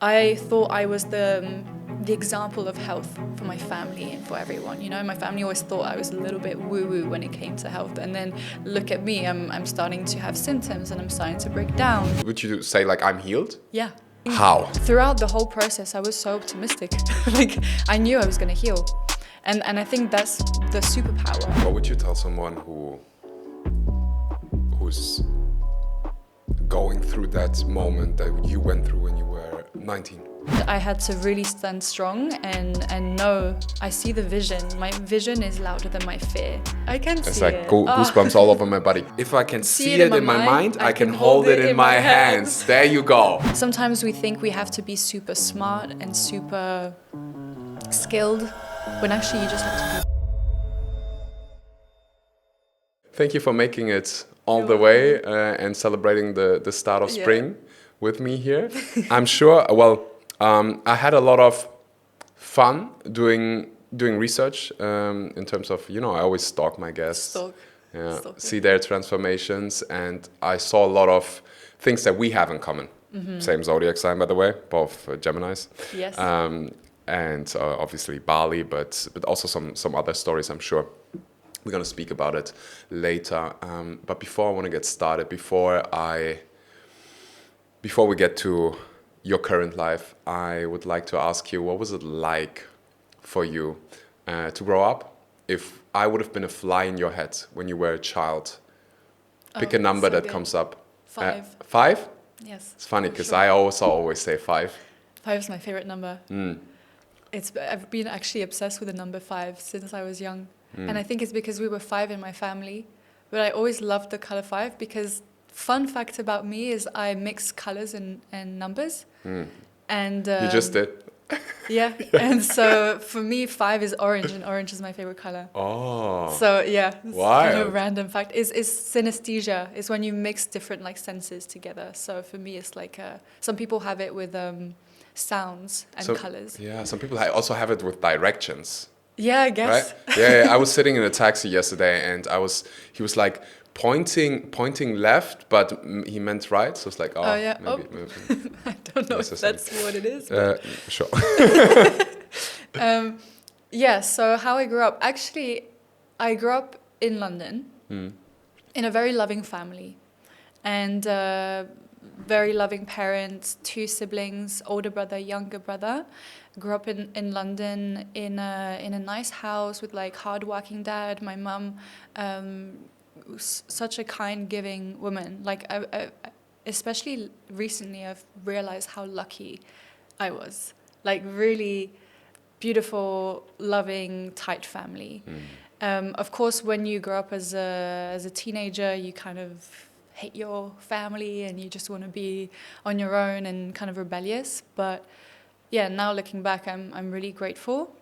I thought I was the example of health for my family and for everyone. You know, my family always thought I was a little bit woo-woo when it came to health. And then look at me, I'm starting to have symptoms and I'm starting to break down. Would you say like I'm healed? Yeah. How? Throughout the whole process, I was so optimistic. Like I knew I was going to heal. And I think that's the superpower. What would you tell someone who's going through that moment that you went through when you were 19? I had to really stand strong and know I see the vision. My vision is louder than my fear. I can see it. It's like goosebumps all over my body. If I can see it in my mind, I can hold it in my hands. There you go. Sometimes we think we have to be super smart and super skilled, when actually you just have to be. Thank you for making it all the way and celebrating the start of spring with me here. I'm sure, I had a lot of fun doing research in terms of, I always stalk my guests. See their transformations, and I saw a lot of things that we have in common. Mm-hmm. Same zodiac sign, by the way, both Geminis. Yes. And obviously Bali, but also some other stories, I'm sure. We're going to speak about it later. But before I want to get started, before we get to your current life, I would like to ask you, what was it like for you to grow up? If I would have been a fly in your head when you were a child, pick a number that comes up. 5. 5? Yes. It's funny because I also always say 5. 5 is my favorite number. I've been actually obsessed with the number 5 since I was young. And I think it's because we were 5 in my family. But I always loved the color 5 because fun fact about me is I mix colors and numbers. And you just did. Yeah. And so for me, 5 is orange, and orange is my favorite color. Oh. So yeah, it's Wild. kind of a random fact. Is synesthesia. It's when you mix different like senses together. So for me, it's like some people have it with sounds and colors. Yeah, some people also have it with directions. Yeah, I guess. Right? Yeah, I was sitting in a taxi yesterday, and he was like pointing left, but he meant right. So it's like, maybe. I don't know if that's what it is. Sure. Yeah, so how I grew up. Actually, I grew up in London in a very loving family, and very loving parents, 2 siblings, older brother, younger brother. Grew up in London in a nice house with like hardworking dad. My mum, such a kind, giving woman. Like I, especially recently, I've realized how lucky I was. Like really beautiful, loving, tight family. Of course, when you grow up as a teenager, you kind of hate your family and you just want to be on your own and kind of rebellious. But yeah, now looking back, I'm really grateful.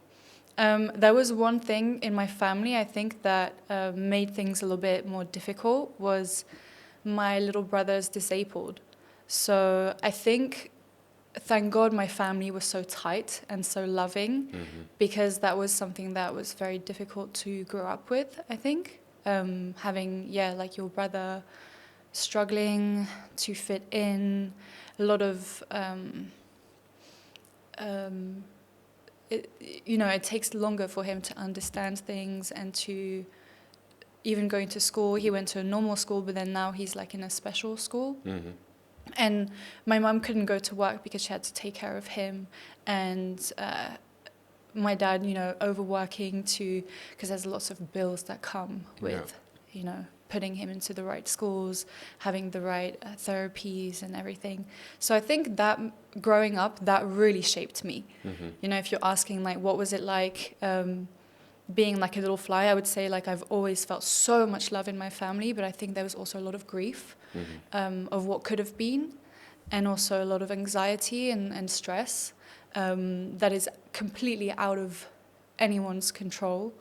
There was one thing in my family, I think, that made things a little bit more difficult, was my little brother's disabled. So I think, thank God my family was so tight and so loving, because that was something that was very difficult to grow up with, I think. Having, like your brother struggling to fit in, a lot of... it takes longer for him to understand things and to even going to school. He went to a normal school, but then now he's like in a special school. And my mum couldn't go to work because she had to take care of him. And my dad, overworking because there's lots of bills that come with, putting him into the right schools, having the right therapies and everything. So I think that growing up, that really shaped me. If you're asking like, what was it like being like a little fly, I would say like I've always felt so much love in my family, but I think there was also a lot of grief of what could have been, and also a lot of anxiety and stress that is completely out of anyone's control.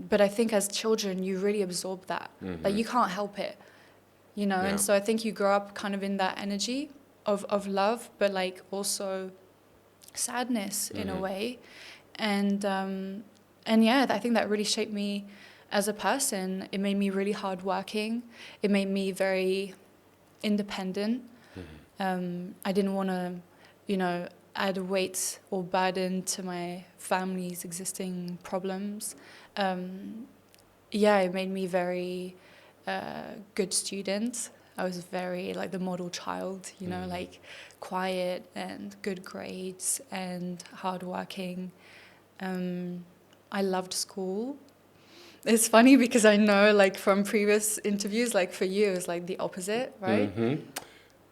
But I think as children, you really absorb that. Like you can't help it, And so I think you grow up kind of in that energy of love, but like also sadness in a way. And I think that really shaped me as a person. It made me really hardworking. It made me very independent. I didn't want to add weight or burden to my family's existing problems. It made me very good student. I was very like the model child, like quiet and good grades and hardworking. I loved school. It's funny because I know, like, from previous interviews, like, for you, it was, like, the opposite, right? Mm-hmm.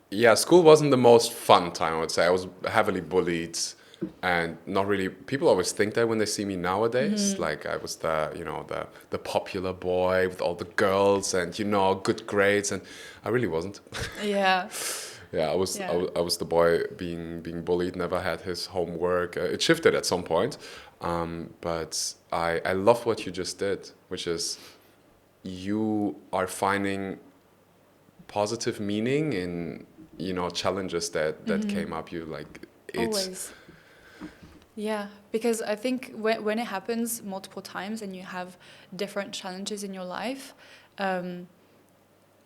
Yeah, school wasn't the most fun time, I would say. I was heavily bullied and not really... People always think that when they see me nowadays. Like, I was the popular boy with all the girls and, good grades. And I really wasn't. Yeah. Yeah, I was the boy being bullied, never had his homework. It shifted at some point. But I love what you just did, which is you are finding positive meaning in, challenges that came up. You like it. Always. Yeah, because I think when it happens multiple times and you have different challenges in your life,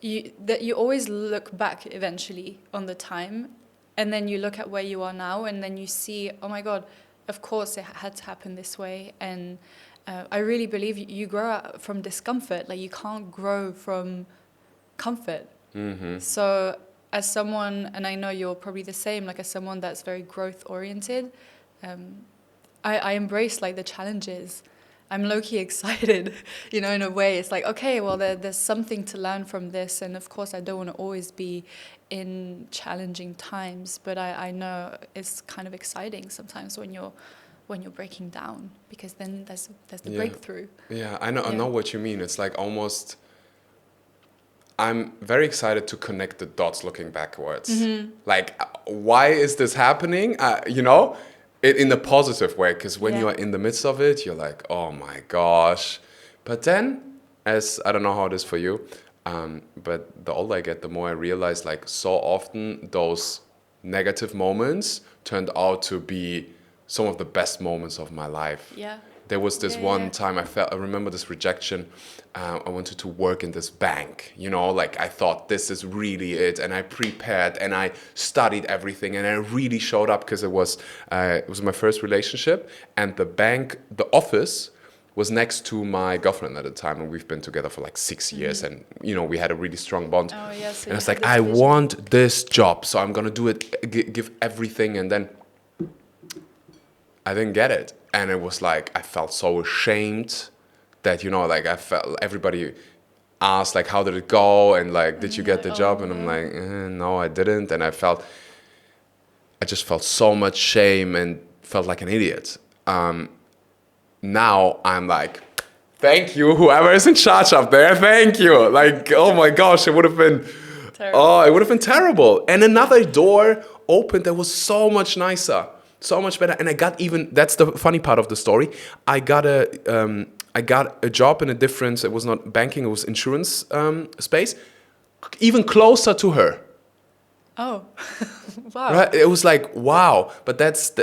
you always look back eventually on the time, and then you look at where you are now, and then you see, oh my God, of course it had to happen this way. And I really believe you grow up from discomfort. Like, you can't grow from comfort. Mm-hmm. So as someone, and I know you're probably the same, like as someone that's very growth oriented, I embrace like the challenges. I'm low-key excited, in a way. It's like, okay, well, there's something to learn from this. And of course, I don't want to always be in challenging times, but I know it's kind of exciting sometimes when you're breaking down, because then there's the breakthrough. Yeah, I know what you mean. It's like almost... I'm very excited to connect the dots looking backwards. Mm-hmm. Like, why is this happening? In a positive way, because when you are in the midst of it, you're like, oh my gosh. But then, I don't know how it is for you, but the older I get, the more I realize, like, so often those negative moments turned out to be some of the best moments of my life. Yeah. There was this one time I remember this rejection. I wanted to work in this bank, like I thought this is really it. And I prepared and I studied everything and I really showed up, because it was my first relationship, and the office was next to my girlfriend at the time. And we've been together for like 6 years, and, we had a really strong bond. Oh, yeah, so and I was like, I want this job, so I'm going to do it, give everything. And then I didn't get it. And it was like, I felt so ashamed that, like I felt everybody asked, like, how did it go? And like, did you get the job? And I'm like, no, I didn't. And I just felt so much shame and felt like an idiot. Now I'm like, thank you, whoever is in charge up there. Thank you. Like, oh my gosh, it would have been terrible. Oh, it would have been terrible. And another door opened that was so much nicer. So much better. And I got that's the funny part of the story. I got a job in a different, it was not banking, it was insurance space, even closer to her. Oh, wow. Right? It was like, wow. But it's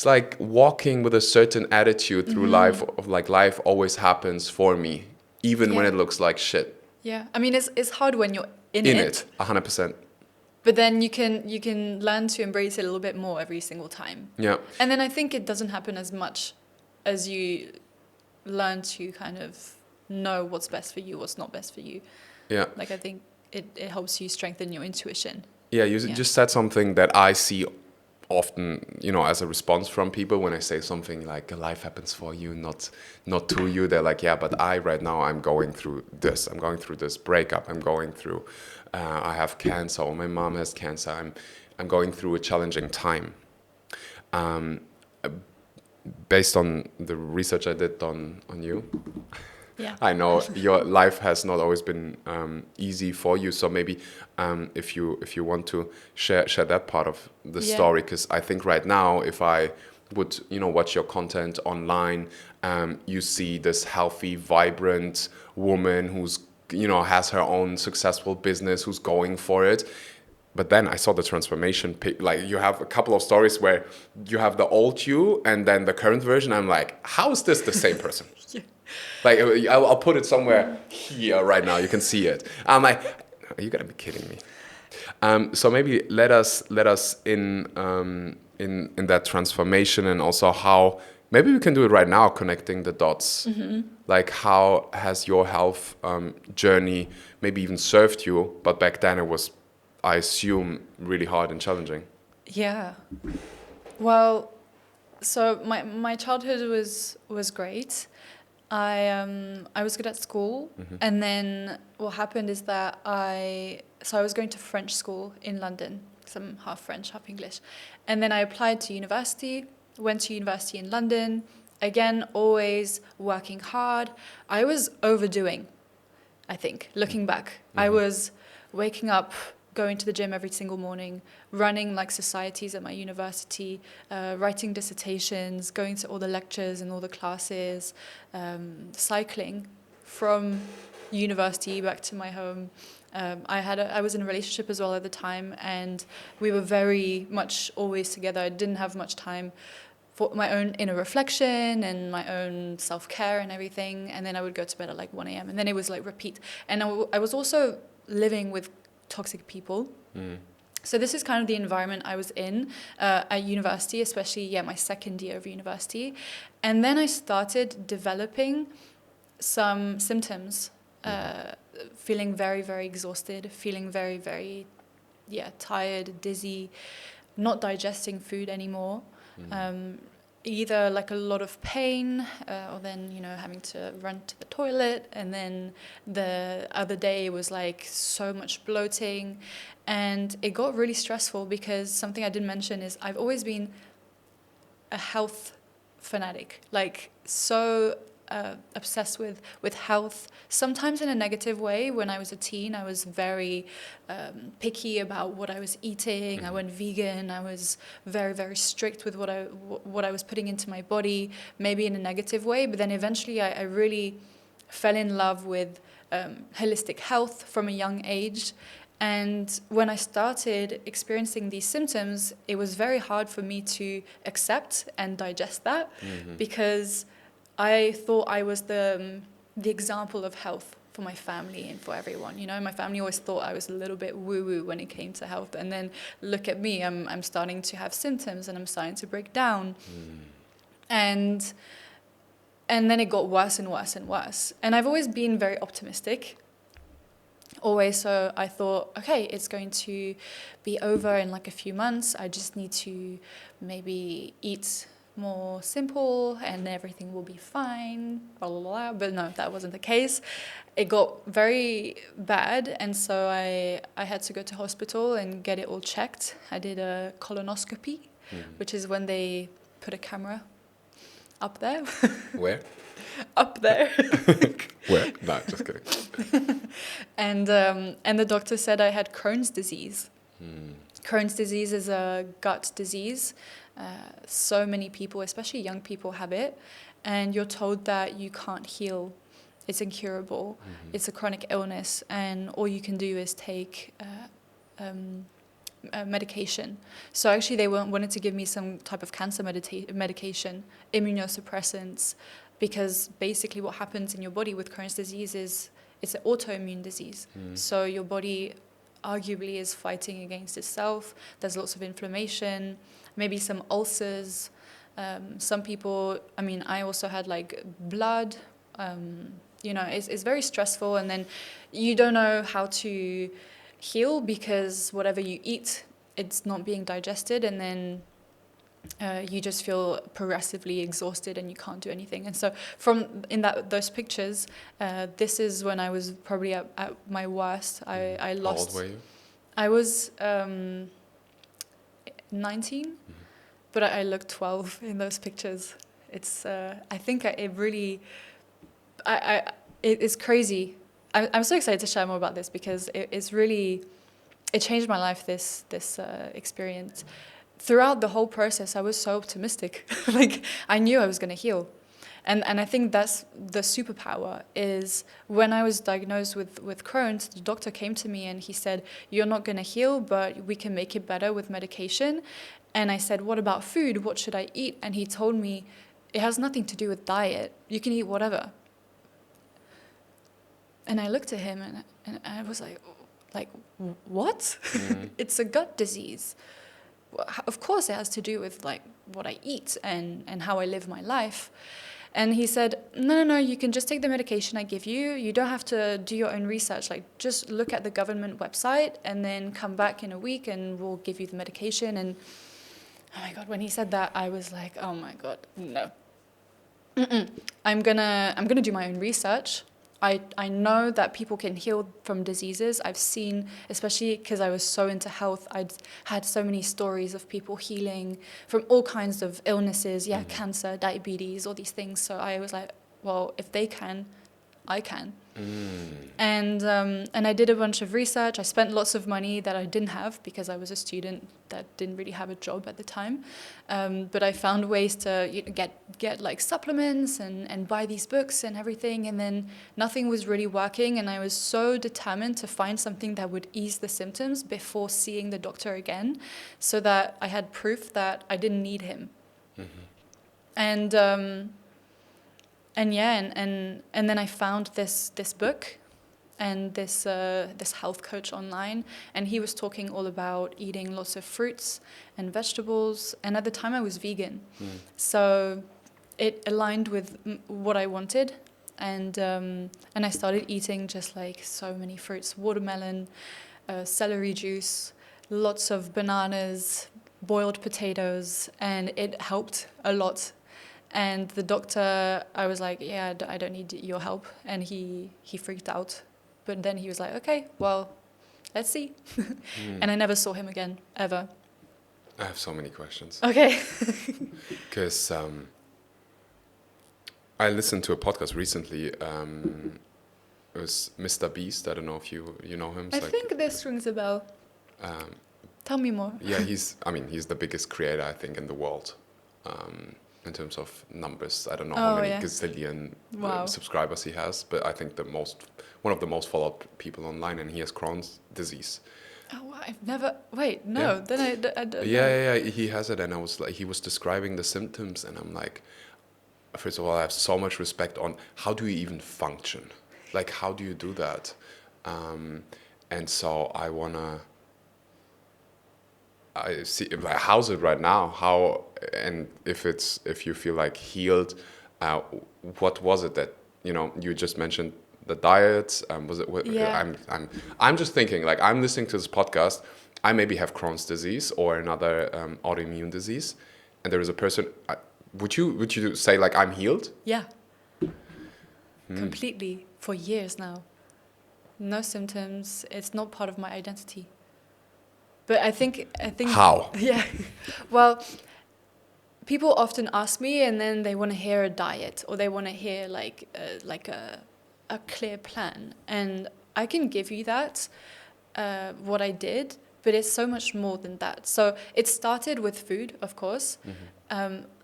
like walking with a certain attitude through life, of like life always happens for me, even when it looks like shit. Yeah. I mean, it's hard when you're in it. 100%. But then you can learn to embrace it a little bit more every single time. Yeah. And then I think it doesn't happen as much as you learn to kind of know what's best for you, what's not best for you. Yeah. Like, I think it helps you strengthen your intuition. Yeah, you just said something that I see often, as a response from people when I say something like, life happens for you, not to you. They're like, yeah, but right now I'm going through this. I'm going through this breakup. I'm going through... I have cancer, or my mom has cancer. I'm going through a challenging time. Based on the research I did on you, I know your life has not always been easy for you. So maybe if you want to share that part of the story, because I think right now, if I would watch your content online, you see this healthy, vibrant woman who's has her own successful business, who's going for it. But then I saw the transformation. Like, you have a couple of stories where you have the old you and then the current version. I'm like, how is this the same person? Like, I'll put it somewhere here right now. You can see it. I'm like, are you gonna be kidding me? So maybe let us in that transformation, and also how maybe we can do it right now, connecting the dots. Like, how has your health journey maybe even served you? But back then it was, I assume, really hard and challenging. Yeah. Well, so my childhood was great. I was good at school, and then what happened is that I was going to French school in London, because I'm half French, half English, and then I applied to university, went to university in London, again always working hard. I was overdoing, I think, looking back. I was waking up, going to the gym every single morning, running like societies at my university, writing dissertations, going to all the lectures and all the classes, cycling from university back to my home. I was in a relationship as well at the time, and we were very much always together. I didn't have much time for my own inner reflection and my own self-care and everything, and then I would go to bed at like 1 a.m. and then it was like repeat. And I was also living with toxic people. So this is kind of the environment I was in at university, especially my second year of university. And then I started developing some symptoms, feeling very, very exhausted, feeling very, very tired, dizzy, not digesting food anymore. Either like a lot of pain, or then having to run to the toilet, and then the other day it was like so much bloating, and it got really stressful because something I didn't mention is I've always been a health fanatic, like so obsessed with health, sometimes in a negative way. When I was a teen, I was very picky about what I was eating. I went vegan. I was very, very strict with what I was putting into my body, maybe in a negative way. But then eventually I really fell in love with holistic health from a young age. And when I started experiencing these symptoms, it was very hard for me to accept and digest that, because I thought I was the example of health for my family and for everyone. My family always thought I was a little bit woo-woo when it came to health. And then look at me, I'm starting to have symptoms and I'm starting to break down. And then it got worse and worse and worse. And I've always been very optimistic. Always. So I thought, okay, it's going to be over in like a few months. I just need to maybe eat more simple and everything will be fine, blah, blah, blah. But no, that wasn't the case. It got very bad, and so I had to go to hospital and get it all checked. I did a colonoscopy, which is when they put a camera up there. Where? Up there. Where? No, just kidding. And the doctor said I had Crohn's disease. Crohn's disease is a gut disease. So many people, especially young people, have it, and you're told that you can't heal. It's incurable. It's a chronic illness, and all you can do is take medication. So actually they wanted to give me some type of cancer medication, immunosuppressants, because basically what happens in your body with Crohn's disease is it's an autoimmune disease. So your body arguably is fighting against itself. There's lots of inflammation, maybe some ulcers. Some people, I also had like blood. It's very stressful, and then you don't know how to heal because whatever you eat, it's not being digested, and then you just feel progressively exhausted and you can't do anything. And so those pictures, this is when I was probably at my worst. I lost. How old were you? I was 19, but I looked 12 in those pictures. It's I think it really it's crazy. I'm so excited to share more about this because it changed my life, this experience. Throughout the whole process, I was so optimistic. Like, I knew I was going to heal. And I think that's the superpower, is when I was diagnosed with Crohn's, the doctor came to me and he said, you're not going to heal, but we can make it better with medication. And I said, what about food? What should I eat? And he told me, it has nothing to do with diet. You can eat whatever. And I looked at him and I was like, like, what? It's a gut disease. Of course it has to do with like what I eat and how I live my life. And he said, no, you can just take the medication I give you. You don't have to do your own research. Like, just look at the government website and then come back in a week and we'll give you the medication. And oh my God, when he said that, I was like, oh my God, no. I'm gonna do my own research. I know that people can heal from diseases. I've seen, especially because I was so into health, I'd had so many stories of people healing from all kinds of illnesses, cancer, diabetes, all these things. So I was like, well, if they can, I can. And I did a bunch of research. I spent lots of money that I didn't have because I was a student that didn't really have a job at the time. But I found ways to get like supplements and buy these books and everything. And then nothing was really working. And I was so determined to find something that would ease the symptoms before seeing the doctor again, so that I had proof that I didn't need him. And then I found this book and this health coach online, and he was talking all about eating lots of fruits and vegetables. And at the time I was vegan, so it aligned with what I wanted. And I started eating just like so many fruits: watermelon, celery juice, lots of bananas, boiled potatoes, and it helped a lot. And the doctor, I was like, yeah, I don't need your help. And he freaked out. But then he was like, okay, well, let's see. And I never saw him again, ever. I have so many questions. Okay. Because I listened to a podcast recently. It was Mr. Beast. I don't know if you know him. I think this rings a bell. Tell me more. Yeah, he's the biggest creator, I think, in the world. In terms of numbers, I don't know how many gazillion subscribers he has, but I think one of the most followed people online, and he has Crohn's disease. Oh, I've never. Wait, no. Yeah. Then I don't. Yeah, he has it, and I was like, he was describing the symptoms, and I'm like, first of all, I have so much respect on how do you even function, like how do you do that, and so I see how's it right now, how, and if you feel like healed, what was it that you just mentioned the diet, was it I'm just thinking, like, I'm listening to this podcast, I maybe have Crohn's disease or another autoimmune disease, and there is a person, would you say like I'm healed? Yeah. Completely, for years now. No symptoms. It's not part of my identity. But I think How? Yeah. Well, people often ask me, and then they want to hear a diet, or they want to hear like a clear plan, and I can give you that, what I did, but it's so much more than that. So it started with food, of course.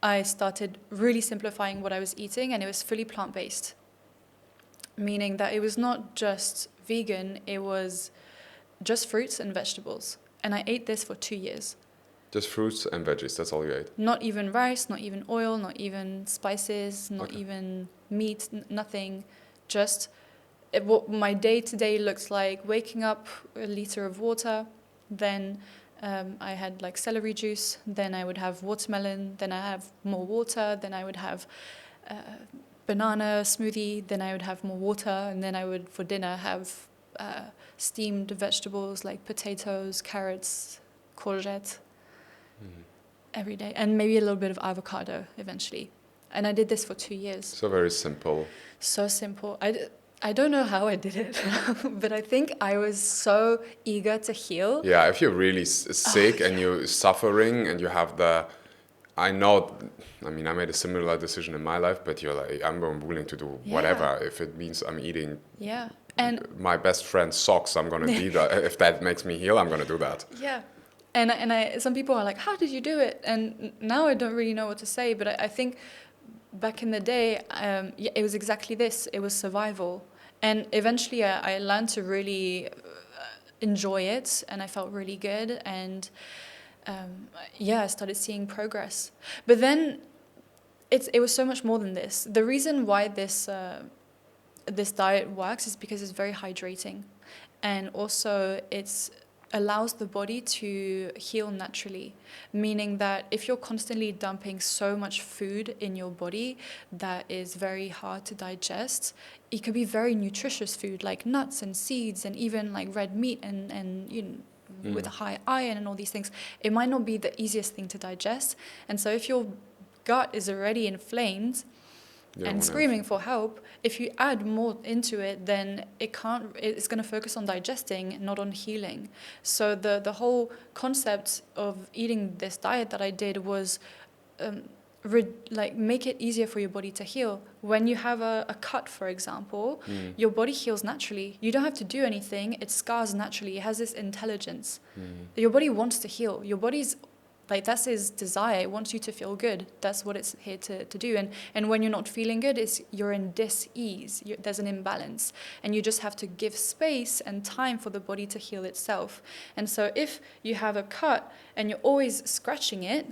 I started really simplifying what I was eating, and it was fully plant-based, meaning that it was not just vegan, it was just fruits and vegetables. And I ate this for 2 years. Just fruits and veggies, that's all you ate? Not even rice, not even oil, not even spices, not even meat, nothing. Just what my day-to-day looks like: waking up, a liter of water, then I had like celery juice, then I would have watermelon, then I have more water, then I would have banana smoothie, then I would have more water, and then I would, for dinner, have steamed vegetables like potatoes, carrots, courgette, every day, and maybe a little bit of avocado eventually. And I did this for 2 years. So very simple. So simple. I don't know how I did it, but I think I was so eager to heal. Yeah, if you're really sick and you're suffering and you have I made a similar decision in my life, but you're like, I'm willing to do whatever. If it means I'm eating my best friend's socks, I'm going to do that. If that makes me heal, I'm going to do that. Yeah. And some people are like, how did you do it? And now I don't really know what to say, but I think back in the day, it was exactly this. It was survival. And eventually I learned to really enjoy it, and I felt really good. And I started seeing progress. But then it was so much more than this. The reason why this diet works is because it's very hydrating. and also it's allows the body to heal naturally, meaning that if you're constantly dumping so much food in your body that is very hard to digest, it could be very nutritious food like nuts and seeds and even like red meat and you know, with a high iron and all these things, it might not be the easiest thing to digest. And so if your gut is already inflamed and screaming for help, if you add more into it, then it's going to focus on digesting, not on healing. So the whole concept of eating this diet that I did was like make it easier for your body to heal. When you have a cut, for example, your body heals naturally. You don't have to do anything. It scars naturally. It has this intelligence. Your body wants to heal. Your body's like, that's his desire. It wants you to feel good. That's what it's here to do. And when you're not feeling good, you're in dis-ease. There's an imbalance. And you just have to give space and time for the body to heal itself. And so if you have a cut and you're always scratching it,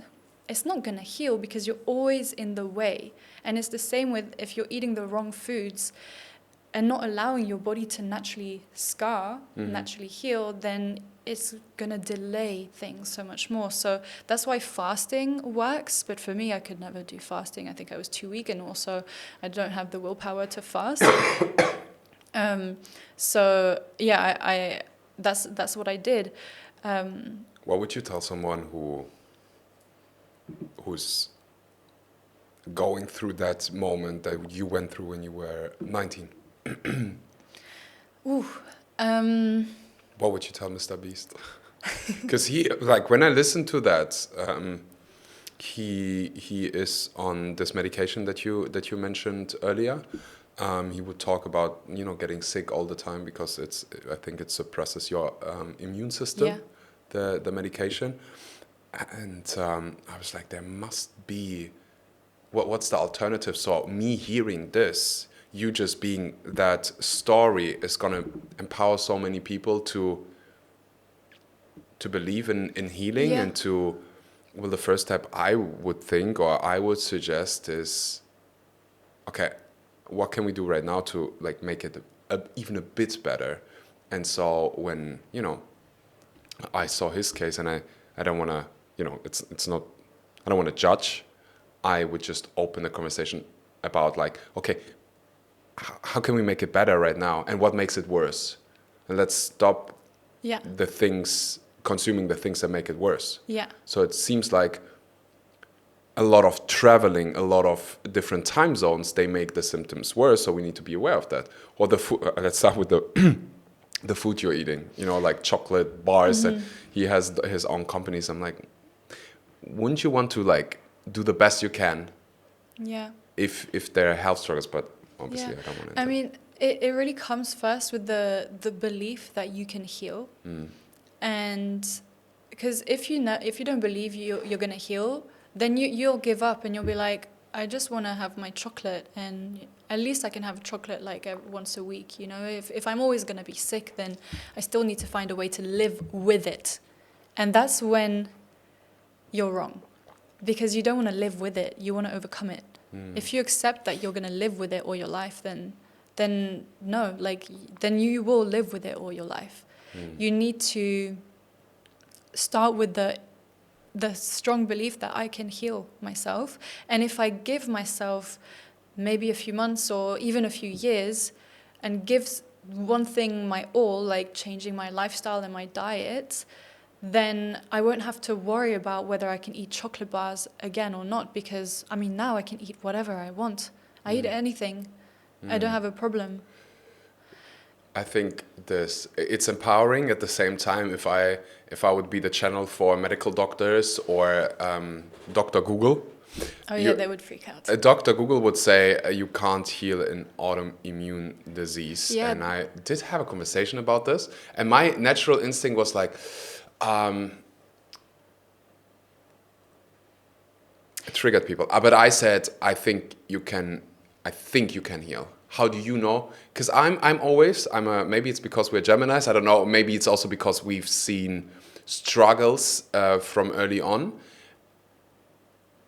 it's not going to heal because you're always in the way. And it's the same with if you're eating the wrong foods and not allowing your body to naturally scar, naturally heal, then it's going to delay things so much more. So that's why fasting works. But for me, I could never do fasting. I think I was too weak, and also I don't have the willpower to fast. So yeah, that's what I did. What would you tell someone who's going through that moment that you went through when you were 19? What would you tell Mr. Beast? Because he, like, when I listen to that, he is on this medication that you mentioned earlier. He would talk about, you know, getting sick all the time because I think it suppresses your immune system, the medication. And I was like, there must be, what's the alternative? So me hearing this, you just being that story is going to empower so many people to believe in healing and to, well, the first step I would think or I would suggest is, okay, what can we do right now to like make it even a bit better? And so when, you know, I saw his case, and I don't want to, you know, it's not, I don't want to judge. I would just open the conversation about like, okay, how can we make it better right now? And what makes it worse? And let's stop the things, consuming the things that make it worse. Yeah. So it seems like a lot of traveling, a lot of different time zones, they make the symptoms worse. So we need to be aware of that. Or the food, let's start with the food you're eating, you know, like chocolate bars. And he has his own companies. I'm like, wouldn't you want to like do the best you can? Yeah. If there are health struggles, but obviously I don't want to. I mean, it really comes first with the belief that you can heal. And because if you don't believe you're going to heal, then you'll give up and you'll be like, I just want to have my chocolate, and at least I can have chocolate like once a week. You know, if I'm always going to be sick, then I still need to find a way to live with it. And that's when you're wrong, because you don't want to live with it. You want to overcome it. If you accept that you're going to live with it all your life, then no, like, then you will live with it all your life. You need to start with the strong belief that I can heal myself. And if I give myself maybe a few months or even a few years and give one thing my all, like changing my lifestyle and my diet, then I won't have to worry about whether I can eat chocolate bars again or not, because, I mean, now I can eat whatever I want. I eat anything. I don't have a problem. I think it's empowering at the same time. If I would be the channel for medical doctors or Dr. Google. Oh yeah, they would freak out. Dr. Google would say you can't heal an autoimmune disease. Yeah. And I did have a conversation about this, and my natural instinct was like, it triggered people. But I said, I think you can heal. How do you know? Because maybe it's because we're Geminis, I don't know. Maybe it's also because we've seen struggles from early on.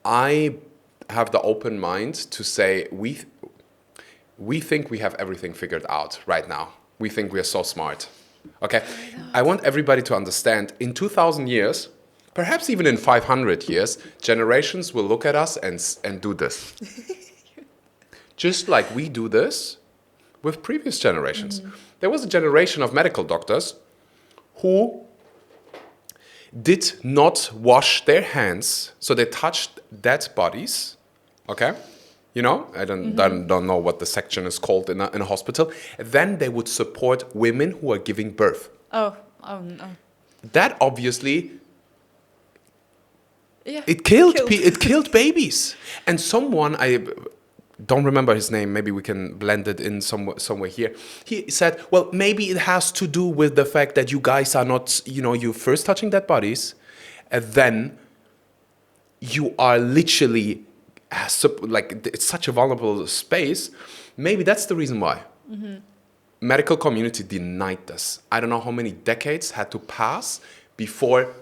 I have the open mind to say we think we have everything figured out right now. We think we are so smart. Okay, I want everybody to understand, in 2,000 years, perhaps even in 500 years, generations will look at us and do this. Just like we do this with previous generations. There was a generation of medical doctors who did not wash their hands, so they touched dead bodies, okay? You know, I don't know what the section is called in a hospital. Then they would support women who are giving birth. Oh no. That obviously, Yeah. it killed babies. And someone, I don't remember his name, maybe we can blend it in somewhere here. He said, well, maybe it has to do with the fact that you guys are not, you know, you first touching dead bodies, and then you are literally, like, it's such a vulnerable space. Maybe that's the reason why. Medical community denied this. I don't know how many decades had to pass before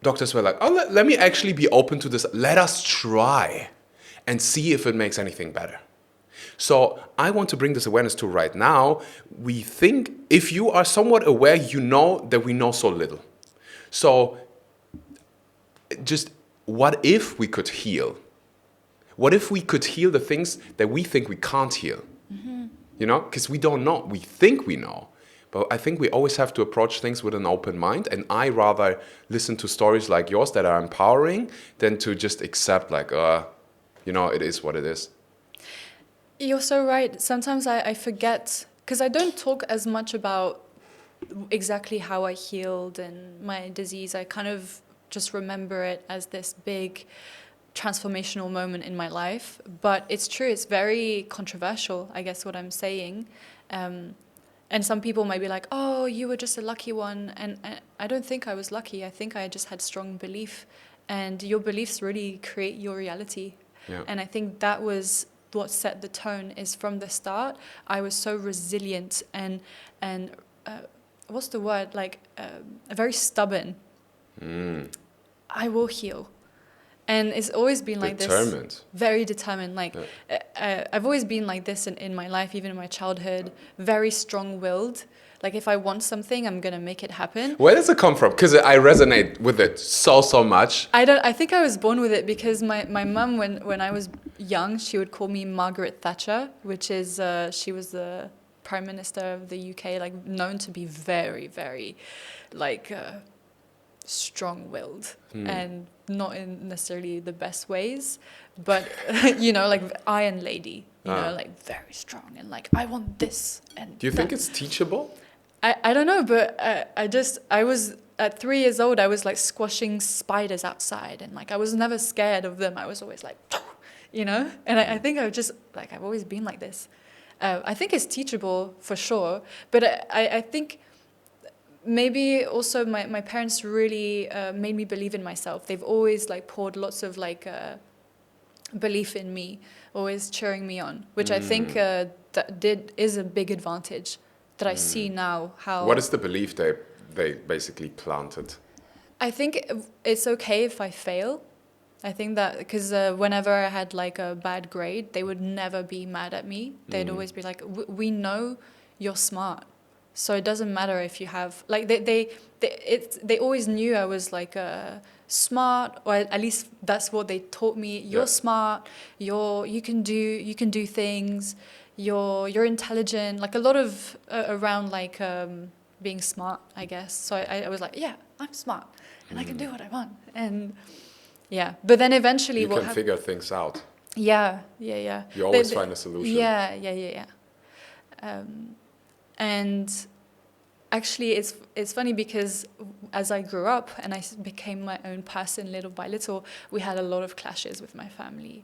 doctors were like, oh, let me actually be open to this. Let us try and see if it makes anything better. So I want to bring this awareness to right now. We think, if you are somewhat aware, you know that we know so little. So just, what if we could heal? What if we could heal the things that we think we can't heal? You know, because we don't know. We think we know. But I think we always have to approach things with an open mind. And I rather listen to stories like yours that are empowering than to just accept, like, you know, it is what it is. You're so right. Sometimes I forget, because I don't talk as much about exactly how I healed and my disease. I kind of just remember it as this big transformational moment in my life. But it's true, it's very controversial, I guess what I'm saying. And some people might be like, oh, you were just a lucky one. And I don't think I was lucky. I think I just had strong belief. And your beliefs really create your reality. Yeah. And I think that was what set the tone, is from the start, I was so resilient and what's the word? Like, very stubborn. I will heal. And it's always been like this. Determined. Very determined. Like, I've always been like this in my life, even in my childhood. Very strong-willed. Like, if I want something, I'm going to make it happen. Where does it come from? Because I resonate with it so much. I think I was born with it, because my mum, when I was young, she would call me Margaret Thatcher, which is, she was the Prime Minister of the UK, like, known to be very, very, like, strong-willed and not in necessarily the best ways, but you know, like Iron Lady, you know, like very strong and like, I want this. And do you think it's teachable? I don't know, but I was at 3 years old, I was like squashing spiders outside, and like I was never scared of them. I was always like, you know, and I think I've always been like this. I think it's teachable for sure, but I think maybe also my parents really made me believe in myself. They've always like poured lots of like belief in me, always cheering me on, which I think is a big advantage that I see now. How, what is the belief they basically planted? I think it's okay if I fail. I think that because whenever I had like a bad grade, they would never be mad at me. They'd always be like, we know you're smart. So it doesn't matter if you have, like, they always knew I was like smart, or at least that's what they taught me. You're smart. You can do things. You're intelligent. Like a lot of around like being smart, I guess. So I was like, yeah, I'm smart and I can do what I want. And yeah, but then eventually you can figure things out. Yeah. You always find a solution. Yeah. And actually, it's funny because as I grew up and I became my own person little by little, we had a lot of clashes with my family,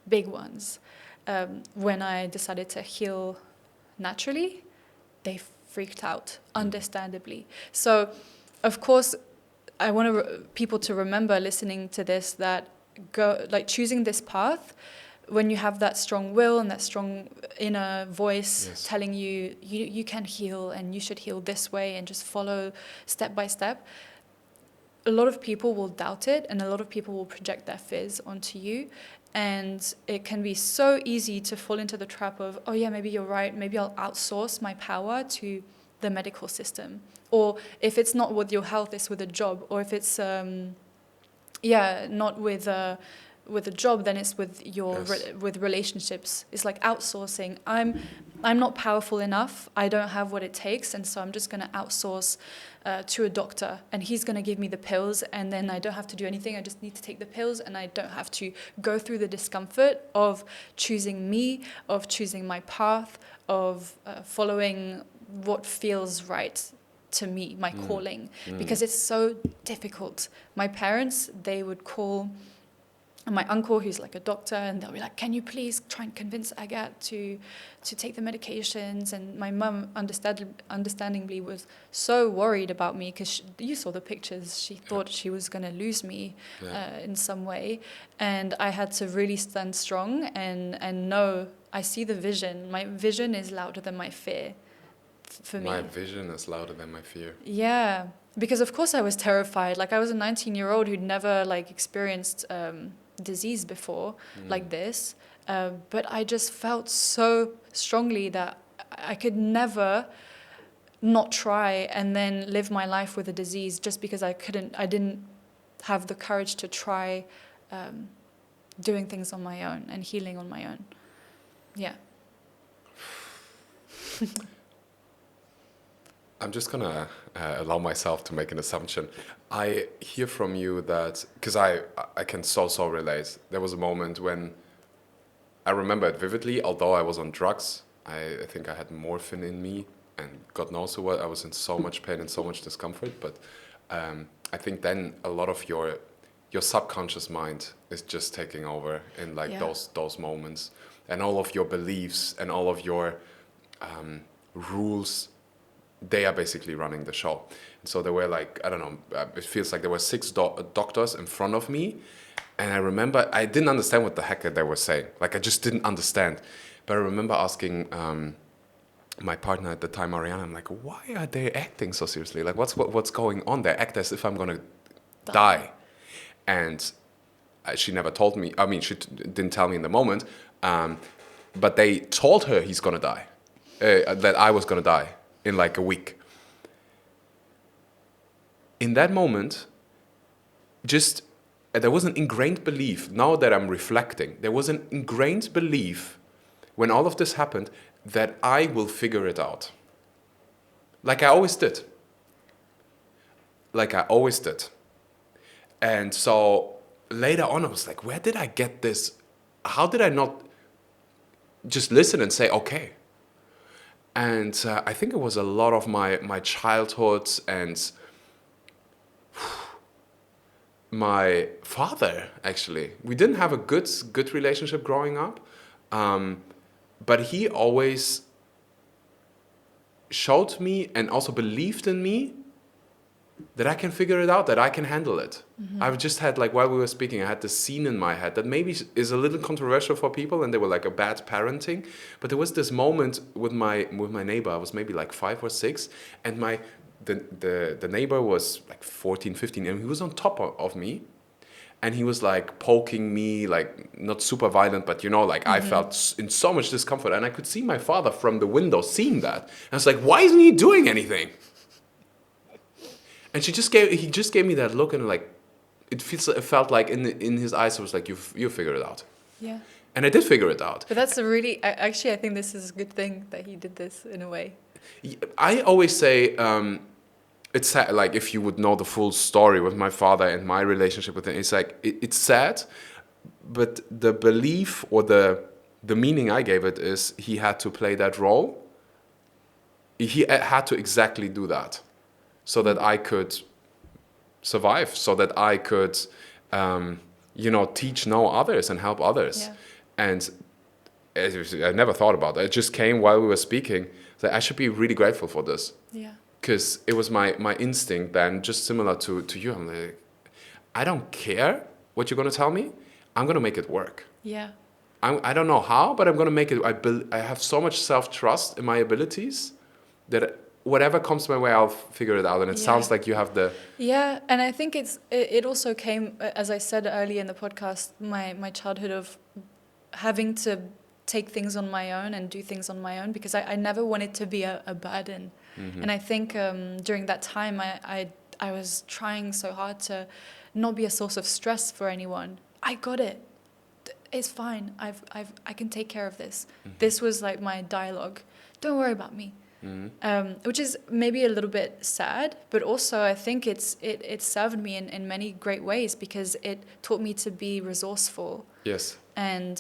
big ones. When I decided to heal naturally, they freaked out, understandably. So, of course, I want people to remember listening to this that choosing this path, when you have that strong will and that strong inner voice telling you, you can heal and you should heal this way and just follow step by step, a lot of people will doubt it and a lot of people will project their fears onto you. And it can be so easy to fall into the trap of, oh yeah, maybe you're right, maybe I'll outsource my power to the medical system. Or if it's not with your health, it's with a job. Or if it's not with a job, then it's with your with relationships. It's like outsourcing. I'm not powerful enough. I don't have what it takes, and so I'm just going to outsource to a doctor, and he's going to give me the pills, and then I don't have to do anything. I just need to take the pills, and I don't have to go through the discomfort of choosing me, of choosing my path, of following what feels right to me, my calling, because it's so difficult. My parents, they would call my uncle, who's like a doctor, and they'll be like, can you please try and convince Agathe to take the medications? And my mum, understandingly, was so worried about me, because you saw the pictures. She thought she was going to lose me in some way. And I had to really stand strong and know, I see the vision. My vision is louder than my fear for me. My vision is louder than my fear. Yeah, because of course I was terrified. Like, I was a 19-year-old who'd never experienced disease before like this, but I just felt so strongly that I could never not try and then live my life with a disease just because I didn't have the courage to try doing things on my own and healing on my own. Yeah. I'm just gonna allow myself to make an assumption. I hear from you that, because I can so relate. There was a moment when I remember it vividly, although I was on drugs. I think I had morphine in me, and God knows what. I was in so much pain and so much discomfort. But I think then a lot of your subconscious mind is just taking over in those moments, and all of your beliefs and all of your rules. They are basically running the show. So there were it feels like there were 6 doctors in front of me. And I remember, I didn't understand what the heck they were saying. I just didn't understand. But I remember asking my partner at the time, Mariana, I'm like, why are they acting so seriously? What's going on? They act as if I'm going to die. And she never told me, she didn't tell me in the moment. But they told her he's going to die, that I was going to die in a week. In that moment, there was an ingrained belief, now that I'm reflecting, there was an ingrained belief when all of this happened that I will figure it out. Like I always did. And so later on, I was like, where did I get this? How did I not just listen and say, okay? And I think it was a lot of my childhood and my father, actually. We didn't have a good relationship growing up, but he always showed me and also believed in me that I can figure it out, that I can handle it. Mm-hmm. I've just had, while we were speaking, I had this scene in my head that maybe is a little controversial for people, and they were a bad parenting. But there was this moment with my neighbor. I was maybe 5 or 6, and the neighbor was 14, 15, and he was on top of me, and he was poking me, not super violent, but mm-hmm. I felt in so much discomfort, and I could see my father from the window seeing that. And I was like, why isn't he doing anything? And he just gave me that look, and it felt like in his eyes it was like, you figure it out. Yeah. And I did figure it out. But that's I think this is a good thing that he did this in a way. I always say it's sad, if you would know the full story with my father and my relationship with him, it's it's sad, but the belief or the meaning I gave it is he had to play that role. He had to exactly do that, so that I could survive, so that I could, teach others and help others. Yeah. And I never thought about that. It just came while we were speaking that I should be really grateful for this. Yeah. Because it was my instinct then, just similar to you. I'm like, I don't care what you're going to tell me. I'm going to make it work. Yeah. I don't know how, but I'm going to make it. I have so much self-trust in my abilities that whatever comes my way, I'll figure it out. And it sounds like you have the... Yeah, and I think it also came, as I said earlier in the podcast, my childhood of having to take things on my own and do things on my own, because I never wanted to be a burden. And I think during that time, I was trying so hard to not be a source of stress for anyone. I got it. It's fine. I can take care of this. This was like my dialogue. Don't worry about me. Which is maybe a little bit sad, but also I think it served me in many great ways, because it taught me to be resourceful. Yes. And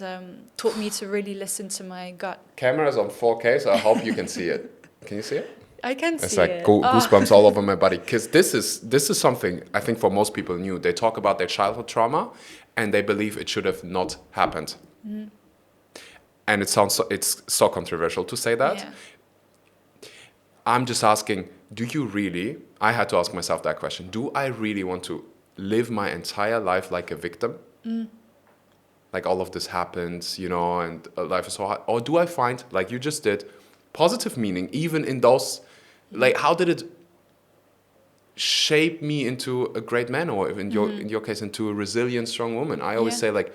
taught me to really listen to my gut. Camera's on 4K, so I hope you can see it. Can you see it? I can see it. It's like goosebumps all over my body, because this is something I think for most people new. They talk about their childhood trauma, and they believe it should have not happened. And it's so controversial to say that. Yeah. I'm just asking, do you really? I had to ask myself that question. Do I really want to live my entire life like a victim? Like all of this happens, and life is so hard. Or do I find, like you just did, positive meaning even in those? Like, how did it shape me into a great man, or in your case, into a resilient, strong woman? I always say, like,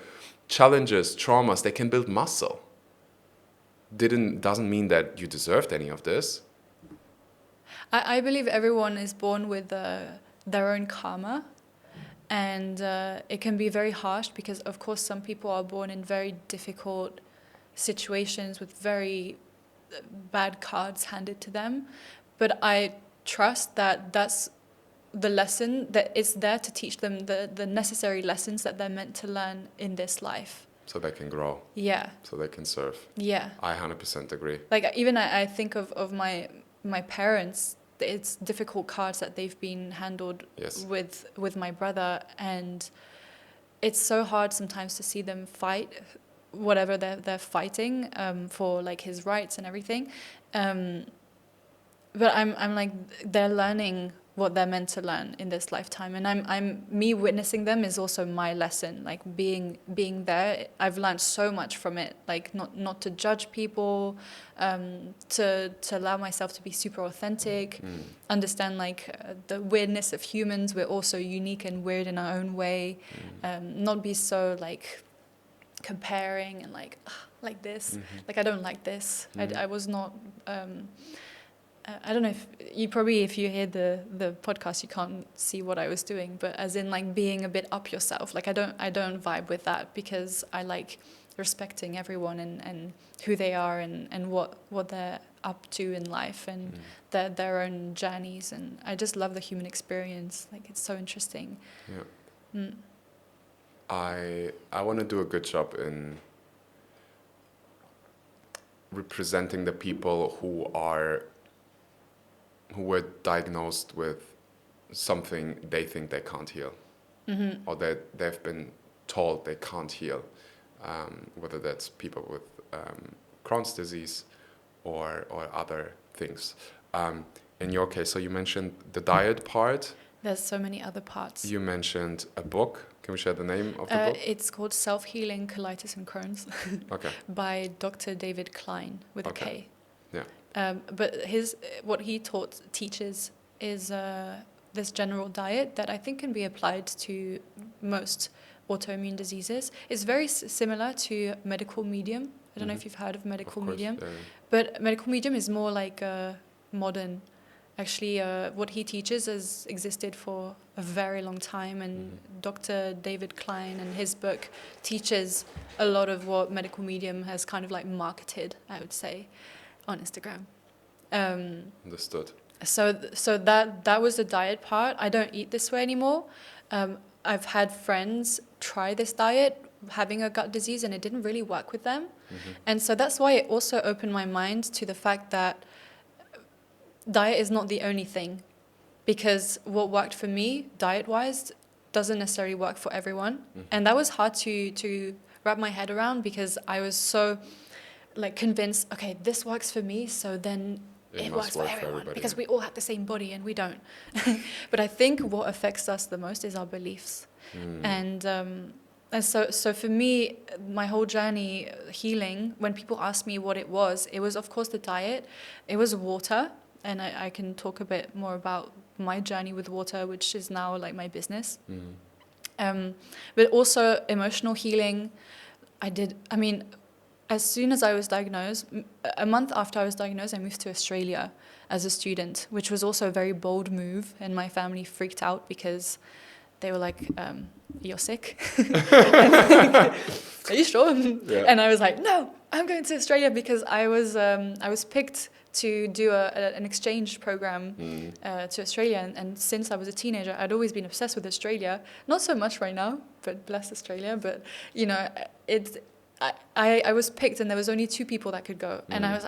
challenges, traumas, they can build muscle. Doesn't mean that you deserved any of this. I believe everyone is born with their own karma, and it can be very harsh, because of course some people are born in very difficult situations with very bad cards handed to them. But I trust that that's the lesson, that it's there to teach them the necessary lessons that they're meant to learn in this life. So they can grow. Yeah. So they can serve. Yeah. I 100% agree. Like, even I think of my parents. It's difficult cards that they've been handled with my brother, and it's so hard sometimes to see them fight whatever they're fighting for, like, his rights and everything. But I'm like, they're learning what they're meant to learn in this lifetime, and I'm me witnessing them is also my lesson. Like, being there, I've learned so much from it. Like, not to judge people, to allow myself to be super authentic, understand, like, the weirdness of humans. We're also unique and weird in our own way. Not be so, like, comparing and like this. Like, I don't like this. I was not. I don't know if you hear the podcast, you can't see what I was doing, but as in, like, being a bit up yourself. Like, I don't vibe with that, because I like respecting everyone and who they are and what they're up to in life, and their own journeys. And I just love the human experience. Like, it's so interesting. Yeah. I want to do a good job in representing the people who were diagnosed with something they think they can't heal, or that they've been told they can't heal, whether that's people with Crohn's disease or other things. In your case, so you mentioned the diet part. There's so many other parts. You mentioned a book. Can we share the name of the book? It's called Self-Healing Colitis and Crohn's by Dr. David Klein with a K. Yeah. But what he teaches is this general diet that I think can be applied to most autoimmune diseases. It's very similar to medical medium. I don't know if you've heard of medical medium, but medical medium is more like modern. Actually, what he teaches has existed for a very long time, and Dr. David Klein and his book teaches a lot of what medical medium has kind of like marketed, I would say, on Instagram. Understood. So that was the diet part. I don't eat this way anymore. I've had friends try this diet having a gut disease, and it didn't really work with them. And so that's why it also opened my mind to the fact that diet is not the only thing, because what worked for me diet-wise doesn't necessarily work for everyone. And that was hard to wrap my head around, because I was so like convinced, okay, this works for me, so then it works for everyone, because we all have the same body and we don't. But I think what affects us the most is our beliefs. And so for me, my whole journey healing, when people ask me what it was of course the diet. It was water. And I can talk a bit more about my journey with water, which is now like my business. But also emotional healing. I as soon as I was diagnosed, a month after I was diagnosed, I moved to Australia as a student, which was also a very bold move. And my family freaked out because they were like, you're sick? Are you sure? Yeah. And I was like, no, I'm going to Australia because I was picked to do an exchange program to Australia. And since I was a teenager, I'd always been obsessed with Australia. Not so much right now, but bless Australia. But, you know, I was picked and there was only 2 people that could go. And I was,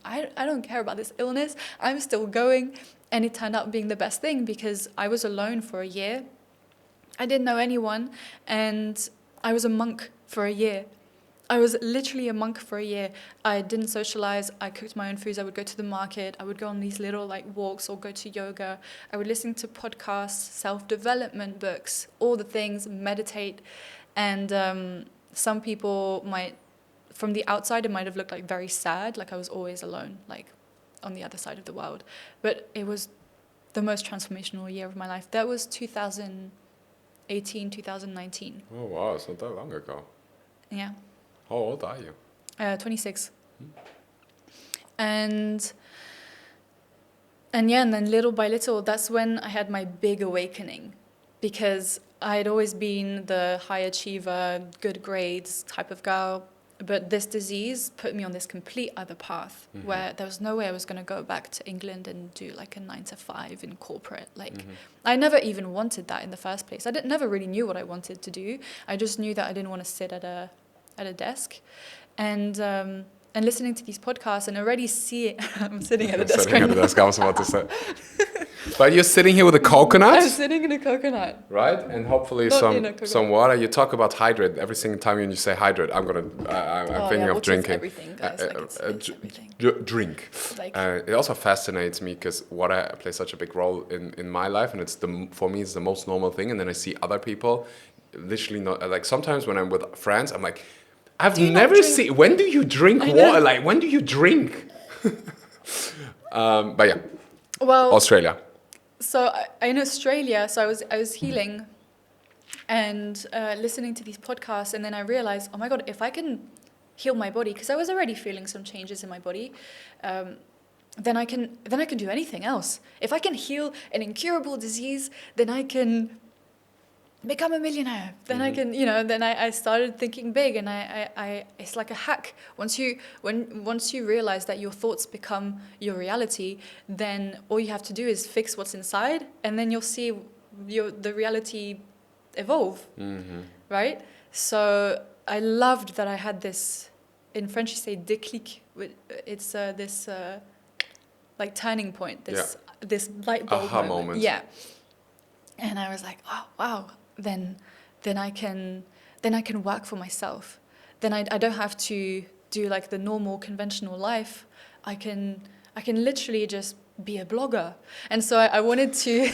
I don't care about this illness. I'm still going. And it turned out being the best thing because I was alone for a year. I didn't know anyone. And I was a monk for a year. I was literally a monk for a year. I didn't socialize. I cooked my own foods. I would go to the market. I would go on these little like walks or go to yoga. I would listen to podcasts, self-development books, all the things, meditate. And some people might, from the outside, it might have looked like very sad, like I was always alone, like on the other side of the world. But it was the most transformational year of my life. That was 2018, 2019. Oh, wow. It's not that long ago. Yeah. How old are you? 26. And yeah, and then little by little, that's when I had my big awakening, because I had always been the high achiever, good grades type of girl, but this disease put me on this complete other path where there was no way I was going to go back to England and do like a 9-to-5 in corporate. Like I never even wanted that in the first place. I never really knew what I wanted to do. I just knew that I didn't want to sit at a desk, and listening to these podcasts and already see it. I'm sitting at a desk. Sitting at a desk. I was about to say. But you're sitting here with a coconut. I'm sitting in a coconut. Right, and hopefully some water. You talk about hydrate every single time when you say hydrate. I'm thinking of drinking. Everything, guys. It's everything. Drink. Like, it also fascinates me because water plays such a big role in my life, and for me it's the most normal thing. And then I see other people, literally not like sometimes when I'm with friends, I'm like, I've never seen. When do you drink water? Like when do you drink? But yeah. Well, Australia. So in Australia, so I was healing and listening to these podcasts, and then I realized, oh my God, if I can heal my body, because I was already feeling some changes in my body, then I can do anything else. If I can heal an incurable disease, then I can become a millionaire. Then I can, then I started thinking big, and I it's like a hack. Once you realize that your thoughts become your reality, then all you have to do is fix what's inside, and then you'll see the reality evolve, right? So I loved that I had this, in French you say déclic, it's this like turning point, this light bulb moment. Yeah. And I was like, oh wow, then I can work for myself. Then I don't have to do like the normal conventional life. I can literally just be a blogger. And so I wanted to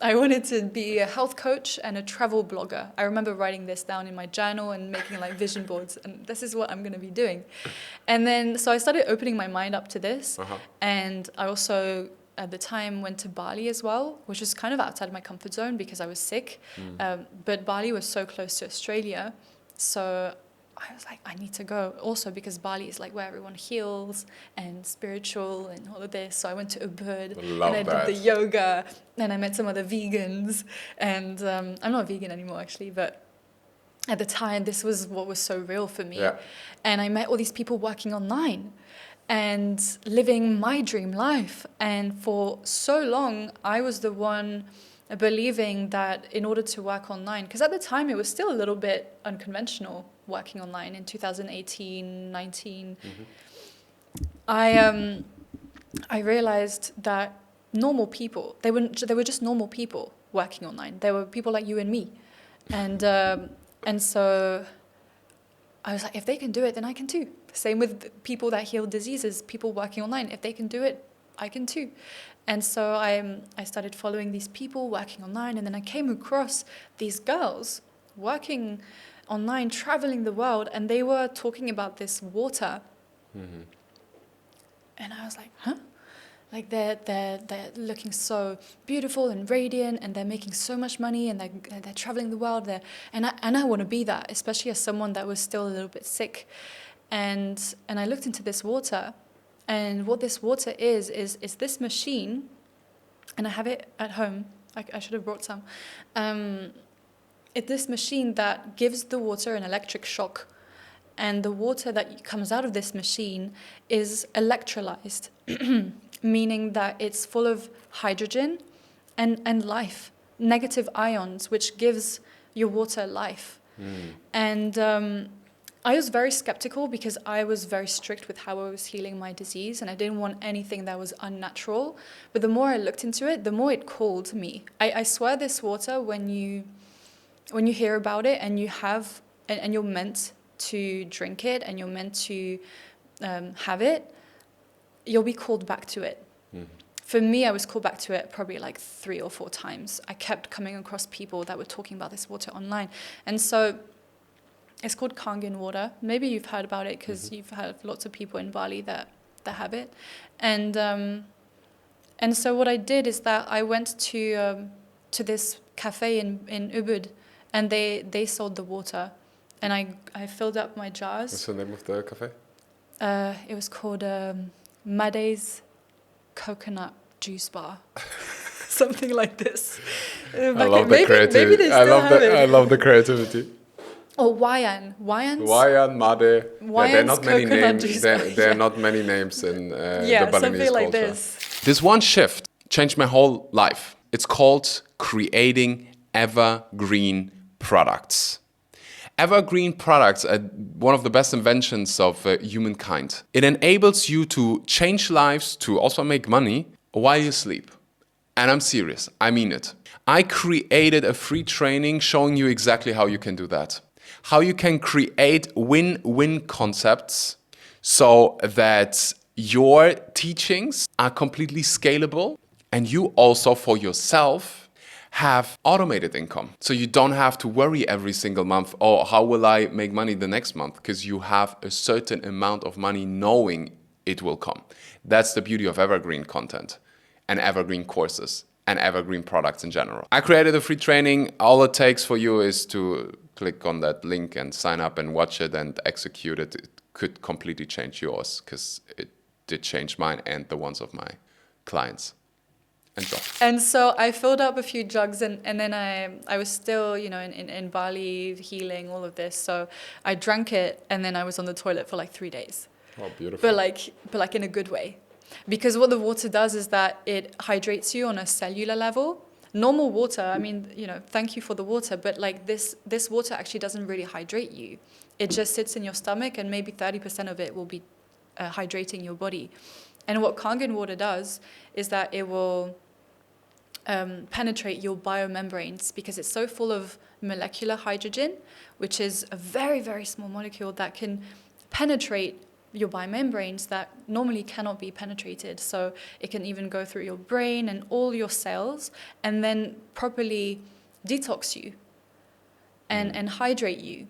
I wanted to be a health coach and a travel blogger. I remember writing this down in my journal and making like vision boards, and this is what I'm going to be doing. And then so I started opening my mind up to this, and I also at the time went to Bali as well, which was kind of outside of my comfort zone because I was sick. But Bali was so close to Australia. So I was like, I need to go. Also because Bali is like where everyone heals and spiritual and all of this. So I went to Ubud and I did the yoga, and I met some other vegans. And I'm not vegan anymore actually, but at the time this was what was so real for me. Yeah. And I met all these people working online and living my dream life. And for so long, I was the one believing that in order to work online, because at the time it was still a little bit unconventional working online in 2018, 19, I realized that normal people, they were just normal people working online. They were people like you and me. And so I was like, if they can do it, then I can too. Same with people that heal diseases, people working online. If they can do it, I can too. And so I started following these people working online, and then I came across these girls working online, traveling the world, and they were talking about this water. And I was like, huh? like they're looking so beautiful and radiant, and they're making so much money, and they're traveling the world. And I want to be that, especially as someone that was still a little bit sick. And I looked into this water, and what this water is this machine, and I have it at home. I should have brought some. It's this machine that gives the water an electric shock. And the water that comes out of this machine is electrolyzed, meaning that it's full of hydrogen and life, negative ions, which gives your water life. And I was very skeptical because I was very strict with how I was healing my disease, and I didn't want anything that was unnatural. But the more I looked into it, the more it called me. I swear this water, when you hear about it and you're meant to drink it and you're meant to have it, you'll be called back to it. For me, I was called back to it probably like 3 or 4 times. I kept coming across people that were talking about this water online. And so it's called Kangen water. Maybe you've heard about it because you've had lots of people in Bali that have it. And so what I did is that I went to this cafe in Ubud, and they sold the water. And I filled up my jars. What's the name of the cafe? It was called Made's Coconut Juice Bar. Something like this. I love the creativity. Maybe they still have it. I love the creativity. Or Wayan. Wayan's? Wayan, Made. Yeah, there are not many names. Juice There are not many names in the Balinese something like culture. this. This one shift changed my whole life. It's called creating evergreen products. Evergreen products are one of the best inventions of humankind. It enables you to change lives, to also make money while you sleep. And I'm serious, I mean it. I created a free training showing you exactly how you can do that. How you can create win-win concepts so that your teachings are completely scalable, and you also for yourself have automated income. So you don't have to worry every single month, oh, how will I make money the next month? Because you have a certain amount of money knowing it will come. That's the beauty of evergreen content and evergreen courses and evergreen products in general. I created a free training. All it takes for you is to click on that link and sign up and watch it and execute it. It could completely change yours, because it did change mine and the ones of my clients. Enjoy. And so I filled up a few jugs, and then I was still, in Bali, healing, all of this. So I drank it, and then I was on the toilet for like 3 days. Oh, beautiful. But like in a good way. Because what the water does is that it hydrates you on a cellular level. Normal water, I mean, thank you for the water, but like this water actually doesn't really hydrate you. It just sits in your stomach, and maybe 30% of it will be hydrating your body. And what Kangen water does is that it will penetrate your biomembranes, because it's so full of molecular hydrogen, which is a very, very small molecule that can penetrate your biomembranes that normally cannot be penetrated. So it can even go through your brain and all your cells, and then properly detox you and hydrate you.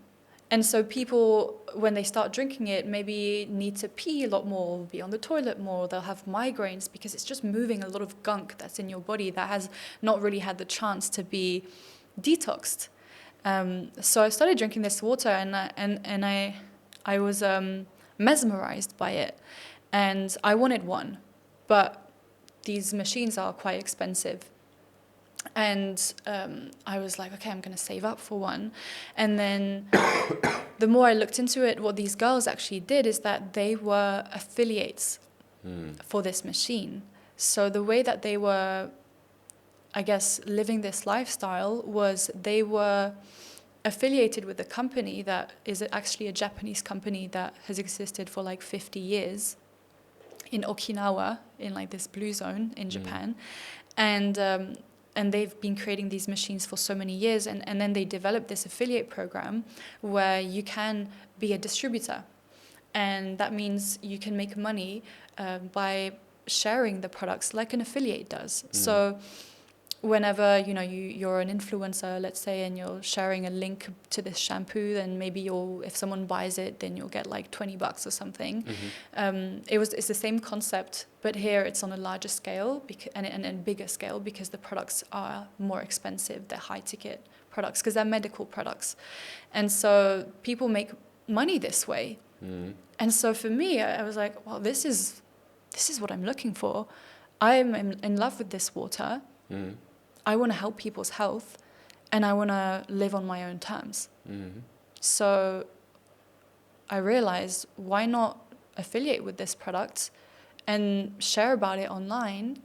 And so people, when they start drinking it, maybe need to pee a lot more, be on the toilet more, they'll have migraines, because it's just moving a lot of gunk that's in your body that has not really had the chance to be detoxed. So I started drinking this water, and I was mesmerized by it, and I wanted one, but these machines are quite expensive. And I was like, okay, I'm going to save up for one. And then the more I looked into it, what these girls actually did is that they were affiliates for this machine. So the way that they were, I guess, living this lifestyle was they were affiliated with a company that is actually a Japanese company that has existed for like 50 years in Okinawa, in like this blue zone in Japan. And they've been creating these machines for so many years. And then they developed this affiliate program where you can be a distributor. And that means you can make money by sharing the products like an affiliate does. So whenever, you know, you're an influencer, let's say, and you're sharing a link to this shampoo, then maybe if someone buys it, then you'll get like $20 or something. It's the same concept, but here it's on a larger scale and bigger scale, because the products are more expensive. They're high ticket products because they're medical products. And so people make money this way. And so for me, I was like, well, this is what I'm looking for. I'm in love with this water. I want to help people's health, and I want to live on my own terms. So I realized, why not affiliate with this product and share about it online?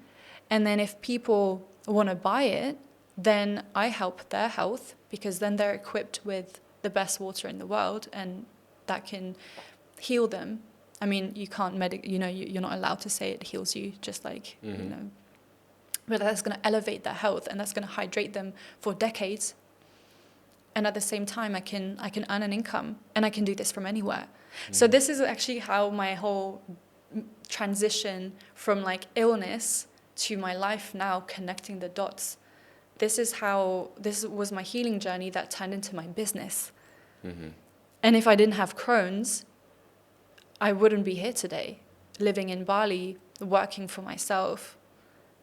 And then if people want to buy it, then I help their health, because then they're equipped with the best water in the world, and that can heal them. I mean, you can't you're not allowed to say it heals you, just like, you know, but that's going to elevate their health, and that's going to hydrate them for decades. And at the same time, I can earn an income, and I can do this from anywhere. So this is actually how my whole transition from like illness to my life now, connecting the dots. This was my healing journey that turned into my business. And if I didn't have Crohn's, I wouldn't be here today, living in Bali, working for myself,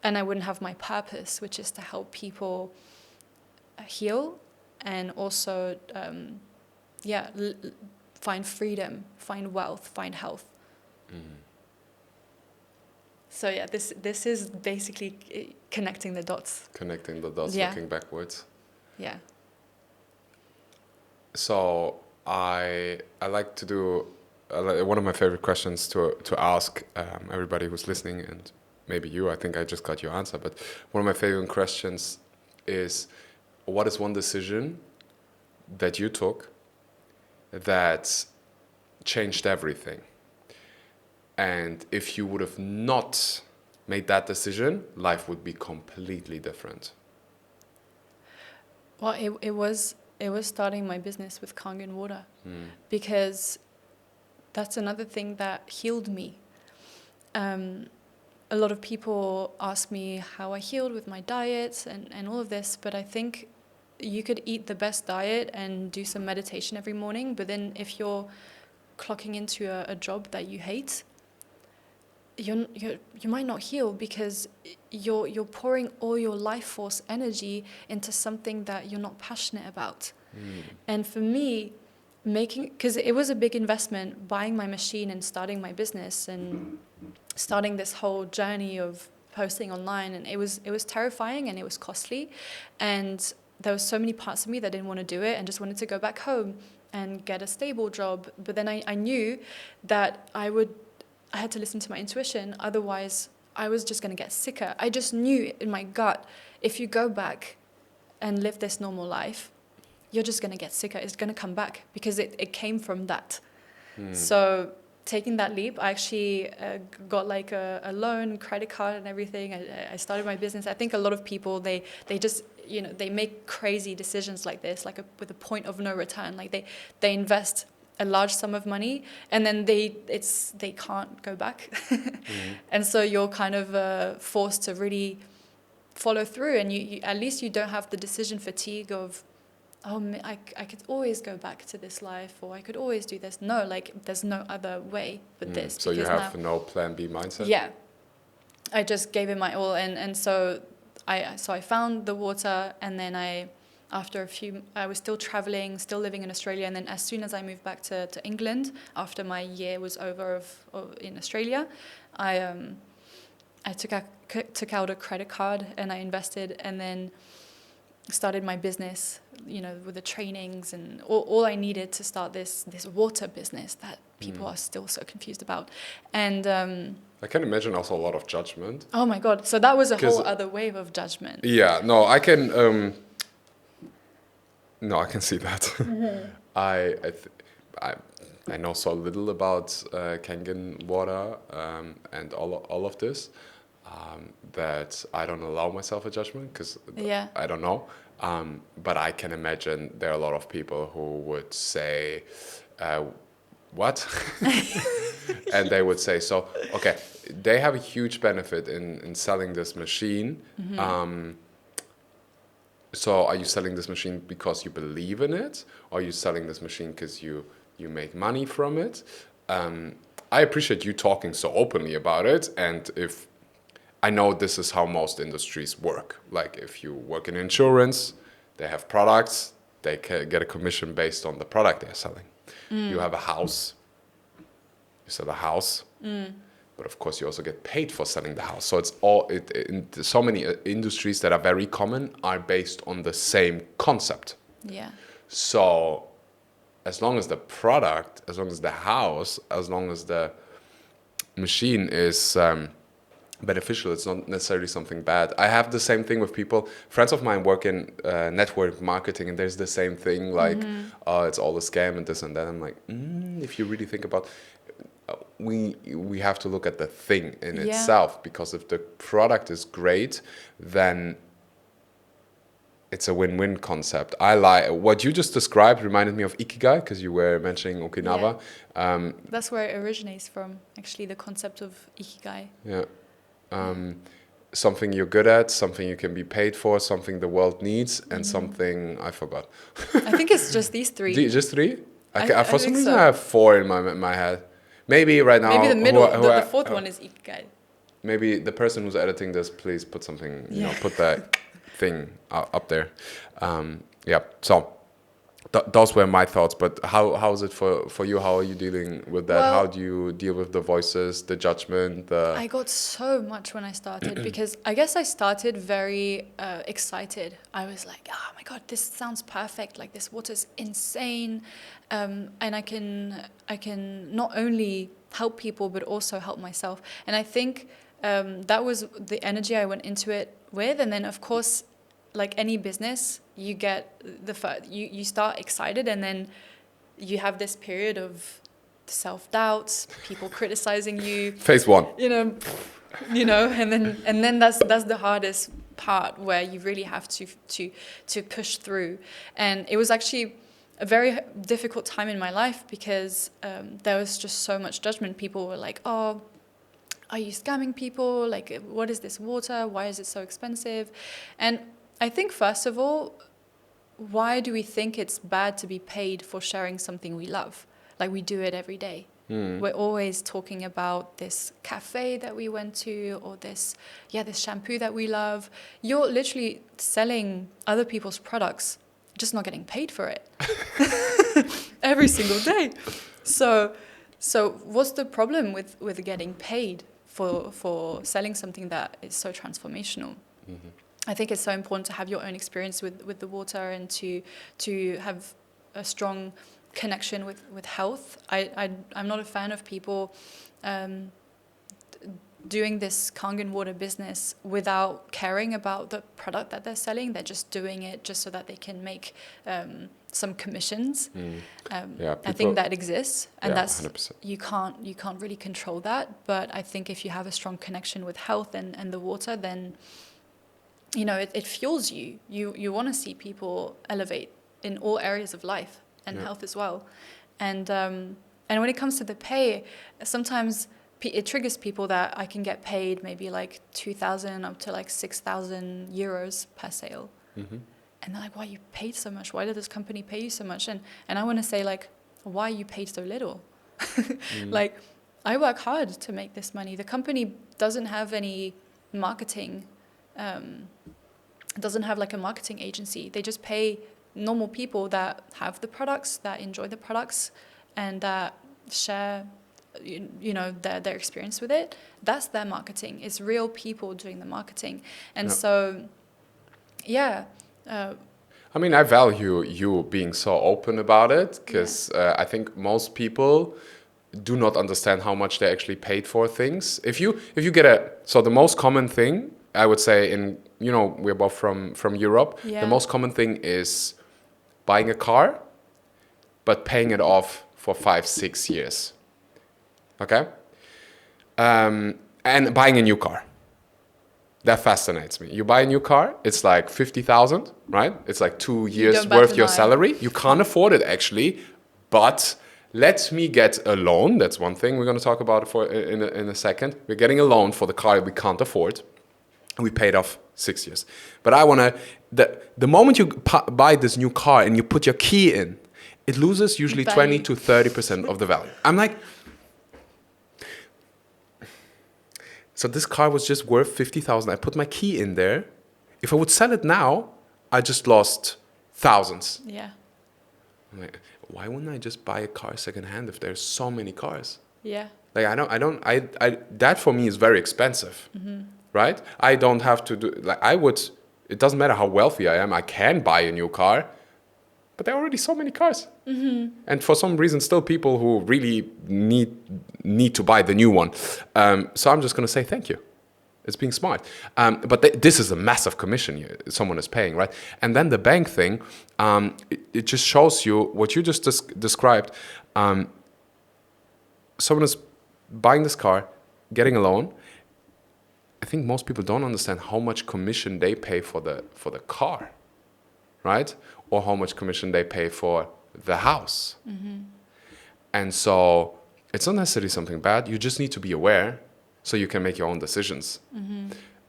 and I wouldn't have my purpose, which is to help people heal and also, find freedom, find wealth, find health. So yeah, this is basically connecting the dots. Connecting the dots, looking backwards. Yeah. So I like to do one of my favorite questions to ask everybody who's listening, and maybe you. I think I just got your answer, but one of my favorite questions is, what is one decision that you took that changed everything? And if you would have not made that decision, life would be completely different. Well, it was starting my business with Kangen water, because that's another thing that healed me. A lot of people ask me how I healed with my diet and all of this, but I think you could eat the best diet and do some meditation every morning, but then if you're clocking into a job that you hate, you might not heal, because you're pouring all your life force energy into something that you're not passionate about. And for me, because it was a big investment, buying my machine and starting my business and starting this whole journey of posting online, and it was terrifying and it was costly, and there were so many parts of me that didn't want to do it and just wanted to go back home and get a stable job. But then I knew that I had to listen to my intuition, otherwise I was just going to get sicker. I just knew in my gut, if you go back and live this normal life, you're just going to get sicker. It's going to come back, because it came from that. So taking that leap, I actually got like a loan, credit card and everything. I started my business. I think a lot of people, they just, you know, they make crazy decisions like this, like with a point of no return. Like they invest a large sum of money, and then they can't go back. And so you're kind of forced to really follow through, and you at least you don't have the decision fatigue of, oh, I could always go back to this life, or I could always do this. No, like there's no other way but this. So you have no plan B mindset? Yeah. I just gave it my all, and so I found the water, and then I was still traveling, still living in Australia, and then as soon as I moved back to England, after my year was over in Australia, I took out a credit card and I invested, and then started my business, you know, with the trainings and all I needed to start this water business that people are still so confused about. And I can imagine also a lot of judgment. Oh my God. So that was a whole other wave of judgment. Yeah, no, I can see that. I know so little about Kangen water and all of this that I don't allow myself a judgment, because I don't know. But I can imagine there are a lot of people who would say, what? And they would say, so, okay, they have a huge benefit in selling this machine. So are you selling this machine because you believe in it? Or are you selling this machine because you make money from it? I appreciate you talking so openly about it. And if I know this is how most industries work. Like if you work in insurance, they have products, they get a commission based on the product they're selling. You have a house, you sell a house. But of course, you also get paid for selling the house. So it's so many industries that are very common are based on the same concept. Yeah. So as long as the product, as long as the house, as long as the machine is beneficial, it's not necessarily something bad. I have the same thing with people. Friends of mine work in network marketing, and there's the same thing, like, it's all a scam and this and that. I'm like, if you really think about we have to look at the thing in itself, because if the product is great, then it's a win-win concept. What you just described reminded me of Ikigai, because you were mentioning Okinawa. Yeah. That's where it originates from, actually, the concept of Ikigai. Yeah. Something you're good at, something you can be paid for, something the world needs, and something I forgot. I think it's just these three. Just three? For some reason, so. I have four in my head. Maybe right now. Maybe the middle, the fourth one is Ikigai. Maybe the person who's editing this, please put something, put that thing up there. So those were my thoughts. But how is it for you? How are you dealing with that? Well, how do you deal with the voices, the judgment? I got so much when I started, because I guess I started very excited. I was like, oh my God, this sounds perfect. Like, this water's insane. And I can not only help people, but also help myself. And I think that was the energy I went into it with. And then, of course, like any business, you get you start excited, and then you have this period of self-doubt, people criticizing you. Phase one. You know, and then that's the hardest part, where you really have to push through. And it was actually a very difficult time in my life, because there was just so much judgment. People were like, oh, are you scamming people? Like, what is this water? Why is it so expensive? And I think, first of all, why do we think it's bad to be paid for sharing something we love? Like, we do it every day. We're always talking about this cafe that we went to, or this shampoo that we love. You're literally selling other people's products, just not getting paid for it every single day. So what's the problem with getting paid for selling something that is so transformational? I think it's so important to have your own experience with the water, and to have a strong connection with health. I'm not a fan of people doing this Kangen water business without caring about the product that they're selling. They're just doing it just so that they can make some commissions. I think that exists, and that's 100%. you can't really control that. But I think if you have a strong connection with health and the water, then it fuels you. You want to see people elevate in all areas of life, and health as well. And when it comes to the pay, sometimes it triggers people that I can get paid maybe like 2,000 up to like 6,000 euros per sale. And they're like, why are you paid so much? Why did this company pay you so much? And I want to say, like, why are you paid so little? Like, I work hard to make this money. The company doesn't have any marketing, doesn't have like a marketing agency. They just pay normal people that have the products, that enjoy the products, and that share their experience with it. That's their marketing. It's real people doing the marketing. And so I mean, I value you being so open about it, because I think most people do not understand how much they actually paid for things. If you get so the most common thing, I would say, we're both from Europe, the most common thing is buying a car, but paying it off for 5-6 years. Okay? And buying a new car. That fascinates me. You buy a new car, it's like 50,000, right? It's like 2 years worth your salary. You can't afford it, actually, but let me get a loan. That's one thing we're going to talk about in a second. We're getting a loan for the car we can't afford. We paid off 6 years. But I want to, the moment you buy this new car and you put your key in, it loses usually 20 to 30% of the value. I'm like, so this car was just worth 50,000. I put my key in there. If I would sell it now, I just lost thousands. Yeah. I'm like, why wouldn't I just buy a car secondhand if there's so many cars? Yeah. Like that for me is very expensive, right? I don't have to do, like it doesn't matter how wealthy I am, I can buy a new car, but there are already so many cars. And for some reason, still people who really need to buy the new one. So I'm just going to say thank you. It's being smart. But this is a massive commission someone is paying, right? And then the bank thing, it just shows you what you just described. Someone is buying this car, getting a loan. I think most people don't understand how much commission they pay for the car, right? Or how much commission they pay for the house. And so it's not necessarily something bad. You just need to be aware so you can make your own decisions.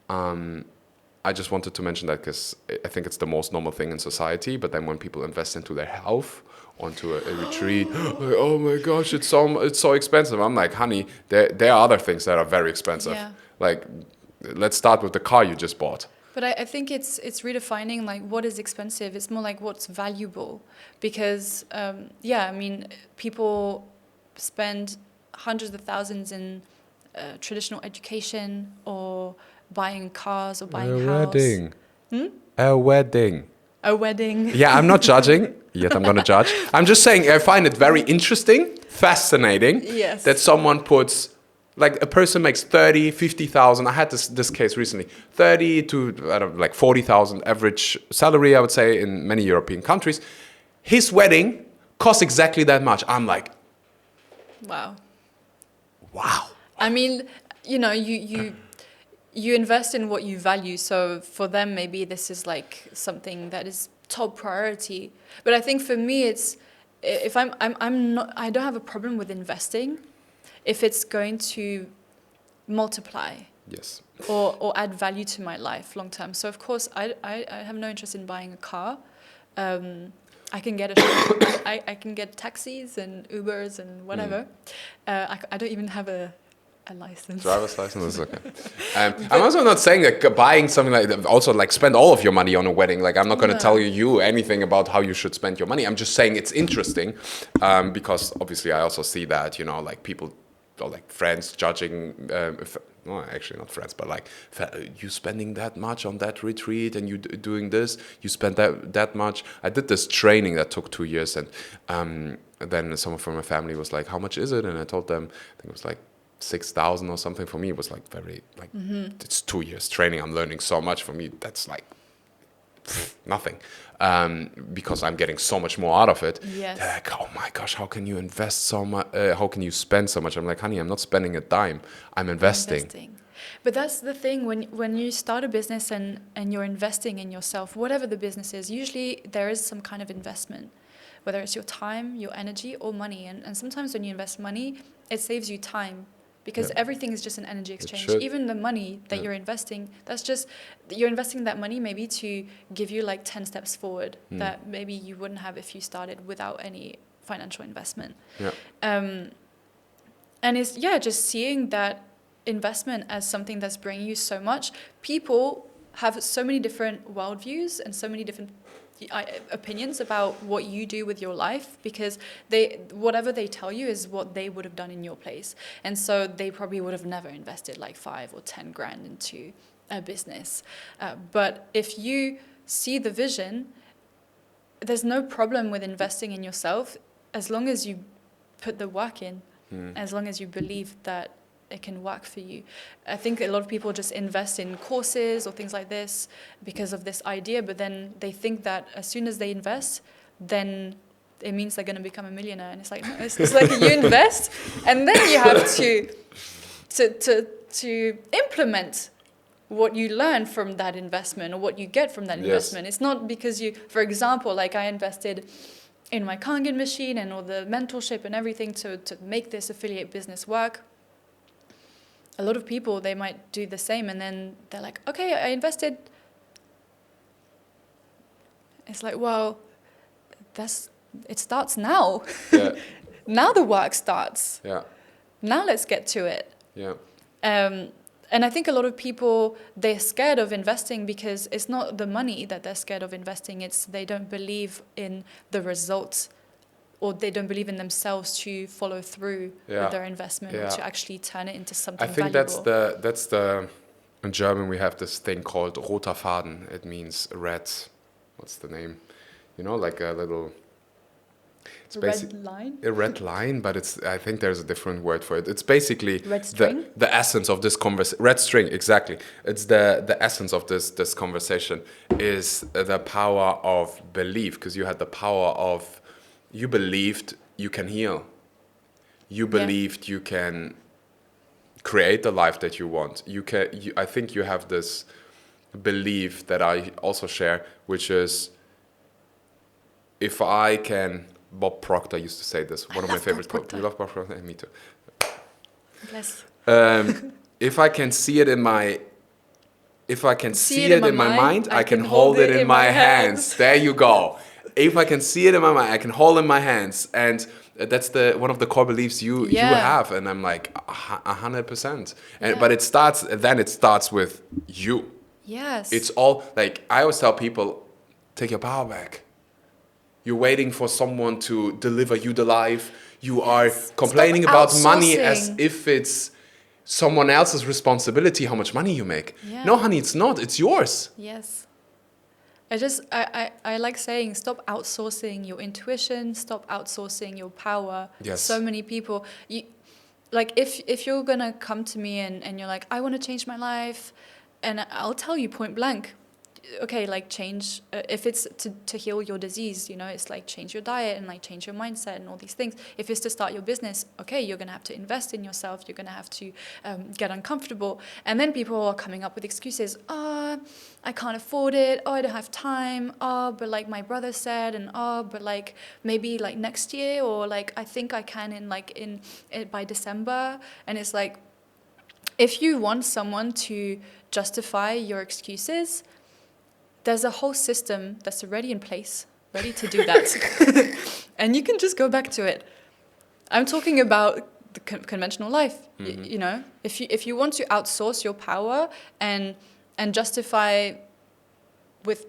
I just wanted to mention that because I think it's the most normal thing in society. But then when people invest into their health, onto a retreat, like, oh my gosh, it's so expensive. I'm like, honey, there are other things that are very expensive. Yeah. Like, let's start with the car you just bought. But I think it's redefining like what is expensive. It's more like what's valuable, because I mean, people spend hundreds of thousands in traditional education or buying cars or buying a house. A wedding. A wedding. Yeah, I'm not judging. Yet I'm going to judge. I'm just saying I find it very interesting, fascinating. Yes. That someone puts, like a person makes 30, 50,000. I had this case recently. 30 to 40,000 average salary, I would say, in many European countries. His wedding costs exactly that much. I'm like, wow. I mean, you invest in what you value. So for them, maybe this is like something that is top priority. But I think for me, it's if I don't have a problem with investing if it's going to multiply. Yes. Or add value to my life long term. So of course, I have no interest in buying a car. I can get I can get taxis and Ubers and whatever. I don't even have a license. Driver's license is okay. I'm also not saying that buying something like that, also like spend all of your money on a wedding. Like I'm not going to tell you anything about how you should spend your money. I'm just saying it's interesting because obviously I also see that, like people or like friends judging, no, actually not friends, but like you spending that much on that retreat and you doing this, you spend that much. I did this training that took 2 years and then someone from my family was like, how much is it? And I told them, I think it was like 6,000 or something. For me it was like very like it's 2 years training, I'm learning so much. For me that's like nothing because I'm getting so much more out of it. Yes. They're like, oh my gosh, how can you invest so much, how can you spend so much? I'm like, honey, I'm not spending a dime, I'm investing. But that's the thing, when you start a business and you're investing in yourself, whatever the business is, usually there is some kind of investment, whether it's your time, your energy, or money. And sometimes when you invest money, it saves you time. Because everything is just an energy exchange. Even the money that you're investing, that's just, you're investing that money maybe to give you like 10 steps forward that maybe you wouldn't have if you started without any financial investment. Yeah. And it's, just seeing that investment as something that's bringing you so much. People have so many different worldviews and so many different opinions about what you do with your life, because whatever they tell you is what they would have done in your place, and so they probably would have never invested like 5 or 10 grand into a business. But if you see the vision, there's no problem with investing in yourself as long as you put the work in, as long as you believe that it can work for you. I think a lot of people just invest in courses or things like this because of this idea, but then they think that as soon as they invest, then it means they're going to become a millionaire. And it's like, no, it's like you invest and then you have to implement what you learn from that investment or what you get from that investment. It's not because you, for example, like I invested in my Kangen machine and all the mentorship and everything to make this affiliate business work. A lot of people, they might do the same and then they're like, okay, I invested It's like, well, it starts now. Yeah. Now the work starts. Yeah. Now let's get to it. Yeah. And I think a lot of people, they're scared of investing because it's not the money that they're scared of investing. It's they don't believe in the results, or they don't believe in themselves to follow through with their investment or to actually turn it into something valuable. That's the in German we have this thing called roter Faden. It means red. What's the name? You know, like a little. It's red line? A red line, but I think there's a different word for it. It's basically red string? The essence of this conversation. Red string, exactly. It's the essence of this conversation is the power of belief, because you had the power of, you believed you can heal. You believed you can create the life that you want. I think you have this belief that I also share, which is, if I can. Bob Proctor used to say this. One of my favorite quotes. You love Bob Proctor? Me too. Yes. If I can see it in my mind, I can hold it in my hands. There you go. If I can see it in my mind, I can hold it in my hands. And that's one of the core beliefs you have. And I'm like 100%. But it starts with you. Yes. It's all like, I always tell people, take your power back. You're waiting for someone to deliver you the life. You are complaining about money as if it's someone else's responsibility how much money you make. Yeah. No, honey, it's not. It's yours. Yes. I like saying, stop outsourcing your intuition. Stop outsourcing your power. Yes. So many people, if you're going to come to me and you're like, I want to change my life, and I'll tell you point blank, okay, like change, if it's to heal your disease, it's like change your diet and like change your mindset and all these things. If it's to start your business, okay, you're going to have to invest in yourself. You're going to have to get uncomfortable. And then people are coming up with excuses. I can't afford it. I don't have time. But like my brother said, and but like maybe like next year, or like I think I can in by December. And it's like, if you want someone to justify your excuses, there's a whole system that's already in place, ready to do that. And you can just go back to it. I'm talking about the conventional life. Mm-hmm. If you want to outsource your power and justify with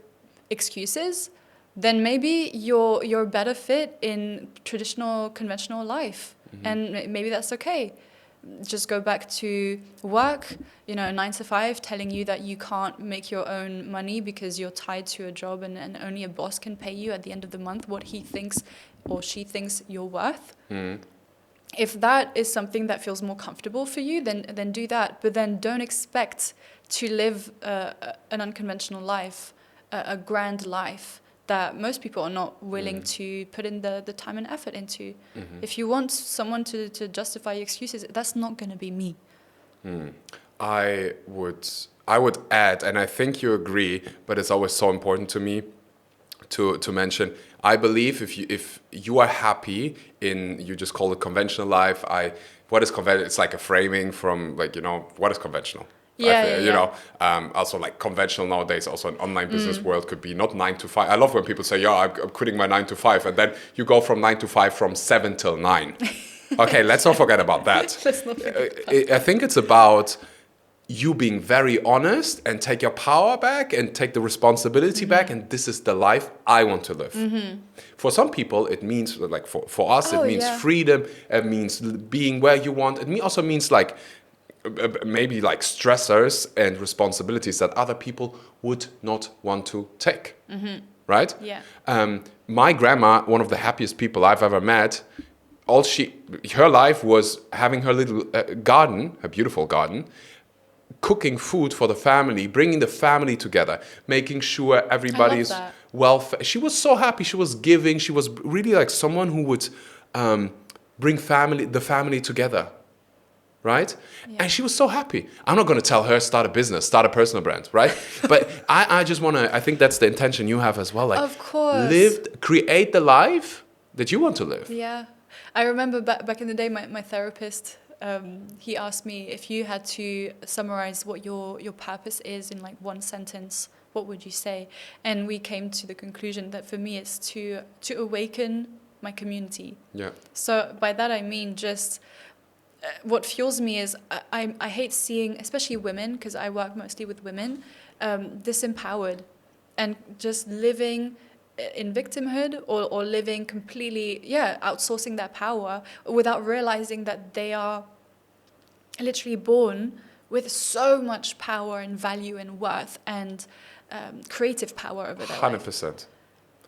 excuses, then maybe you're better fit in traditional, conventional life. Mm-hmm. And maybe that's okay. Just go back to work, 9 to 5, telling you that you can't make your own money because you're tied to a job and only a boss can pay you at the end of the month what he thinks or she thinks you're worth. Mm. If that is something that feels more comfortable for you, then do that. But then don't expect to live an unconventional life, a grand life that most people are not willing to put in the time and effort into. Mm-hmm. If you want someone to justify your excuses, that's not going to be me. I would add, and I think you agree, but it's always so important to me to mention, I believe if you are happy in, you just call it conventional life, what is conventional? It's like a framing from what is conventional? Also like conventional nowadays, also an online business world could be not 9 to 5. I love when people say, I'm quitting my 9 to 5. And then you go from 9 to 5 from 7 till 9. Okay, let's not forget about that. Let's not forget about that. I think it's about you being very honest and take your power back and take the responsibility back. And this is the life I want to live. Mm-hmm. For some people, it means like for us, it means freedom. It means being where you want. It also means like, maybe like stressors and responsibilities that other people would not want to take, right? Yeah. My grandma, one of the happiest people I've ever met, her life was having her little garden, her beautiful garden, cooking food for the family, bringing the family together, making sure everybody's well-fed. She was so happy. She was giving. She was really like someone who would bring the family together. Right? Yeah. And she was so happy. I'm not going to tell her start a business, start a personal brand, right? But I just want to, I think that's the intention you have as well. Like, of course. Create the life that you want to live. Yeah. I remember back in the day, my therapist, he asked me if you had to summarize what your purpose is in like one sentence, what would you say? And we came to the conclusion that for me it's to awaken my community. Yeah. So by that I mean just what fuels me is I hate seeing, especially women, because I work mostly with women, disempowered and just living in victimhood or living completely, outsourcing their power without realizing that they are literally born with so much power and value and worth and creative power over their life. 100%.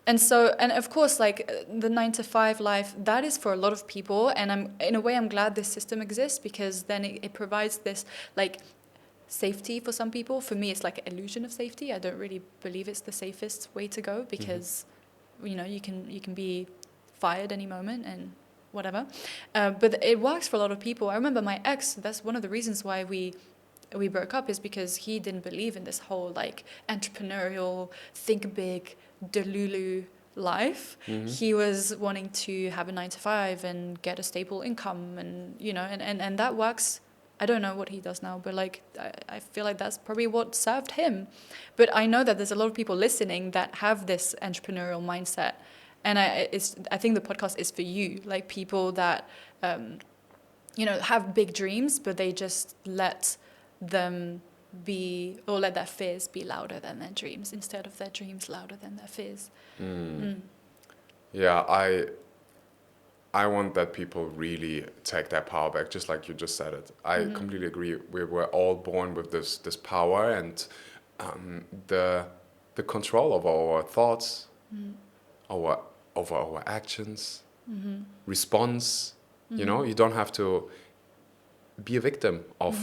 And so, and of course, like the 9-to-5 life, that is for a lot of people. And in a way, I'm glad this system exists, because then it provides this like safety for some people. For me, it's like an illusion of safety. I don't really believe it's the safest way to go, because, you know, you can be fired any moment and whatever. But it works for a lot of people. I remember my ex, that's one of the reasons why we broke up, is because he didn't believe in this whole like entrepreneurial, think big, Delulu life. He was wanting to have a 9-to-5 and get a stable income, and you know, and that works. I don't know what he does now, but like I feel like that's probably what served him. But I know that there's a lot of people listening that have this entrepreneurial mindset, and I think the podcast is for you, like people that you know, have big dreams, but they just let them be, or let their fears be louder than their dreams instead of their dreams louder than their fears. Yeah, I want that people really take that power back, just like you just said it. I completely agree. We were all born with this power and the control of our thoughts, over our actions, response. You know, you don't have to be a victim of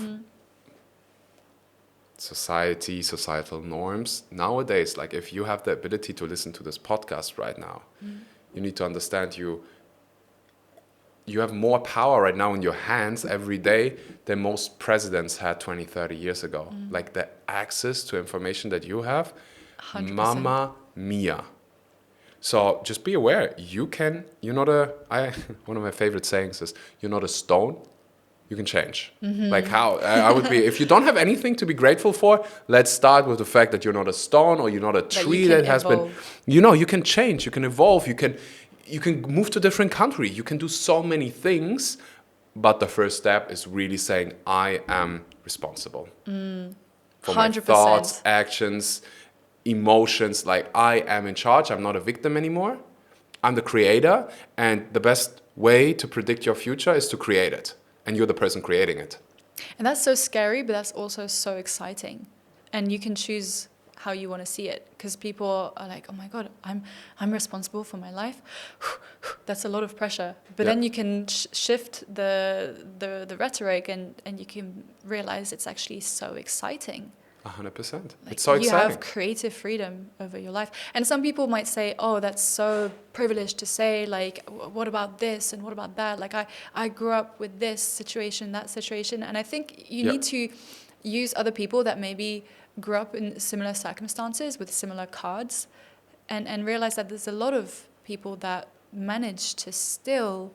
societal norms. Nowadays, like if you have the ability to listen to this podcast right now, you need to understand you have more power right now in your hands every day than most presidents had 20, 30 years ago. Like the access to information that you have, 100%. Mamma mia. So just be aware, you're not one of my favorite sayings is, you're not a stone, you can change. Like how, I would be, if you don't have anything to be grateful for, let's start with the fact that you're not a stone or you're not a tree that has been, you know, you can change, you can evolve, you can move to a different country, you can do so many things, but the first step is really saying, I am responsible for my 100%. thoughts, actions, emotions. Like I am in charge, I'm not a victim anymore, I'm the creator, and the best way to predict your future is to create it, and you're the person creating it. And that's so scary, but that's also so exciting, and you can choose how you want to see it, because people are like, oh my god, I'm responsible for my life. That's a lot of pressure, but then you can shift the rhetoric, and you can realize it's actually so exciting. 100%. Like, it's so exciting. You have creative freedom over your life. And some people might say, oh, that's so privileged to say, like, what about this and what about that? Like, I grew up with this situation, that situation. And I think you need to use other people that maybe grew up in similar circumstances with similar cards, and realize that there's a lot of people that manage to still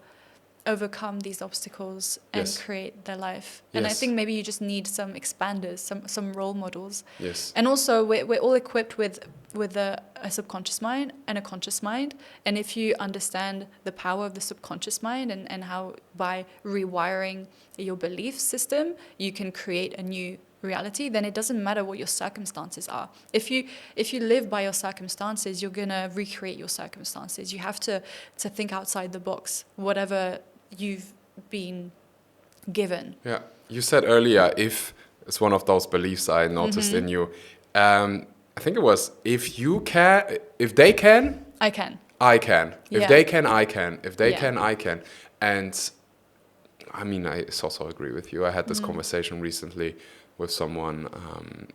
overcome these obstacles and create their life. And I think maybe you just need some expanders, some role models. Yes. And also we're all equipped with a subconscious mind and a conscious mind. And if you understand the power of the subconscious mind and how by rewiring your belief system you can create a new reality, then it doesn't matter what your circumstances are. If you live by your circumstances, you're gonna recreate your circumstances. You have to think outside the box, whatever you've been given. Yeah, you said earlier, if it's one of those beliefs I noticed in you. I think it was, if they can, I can. I can. If Yeah. they can, I can. If they Yeah. can, I can. And I mean, I also agree with you. I had this conversation recently with someone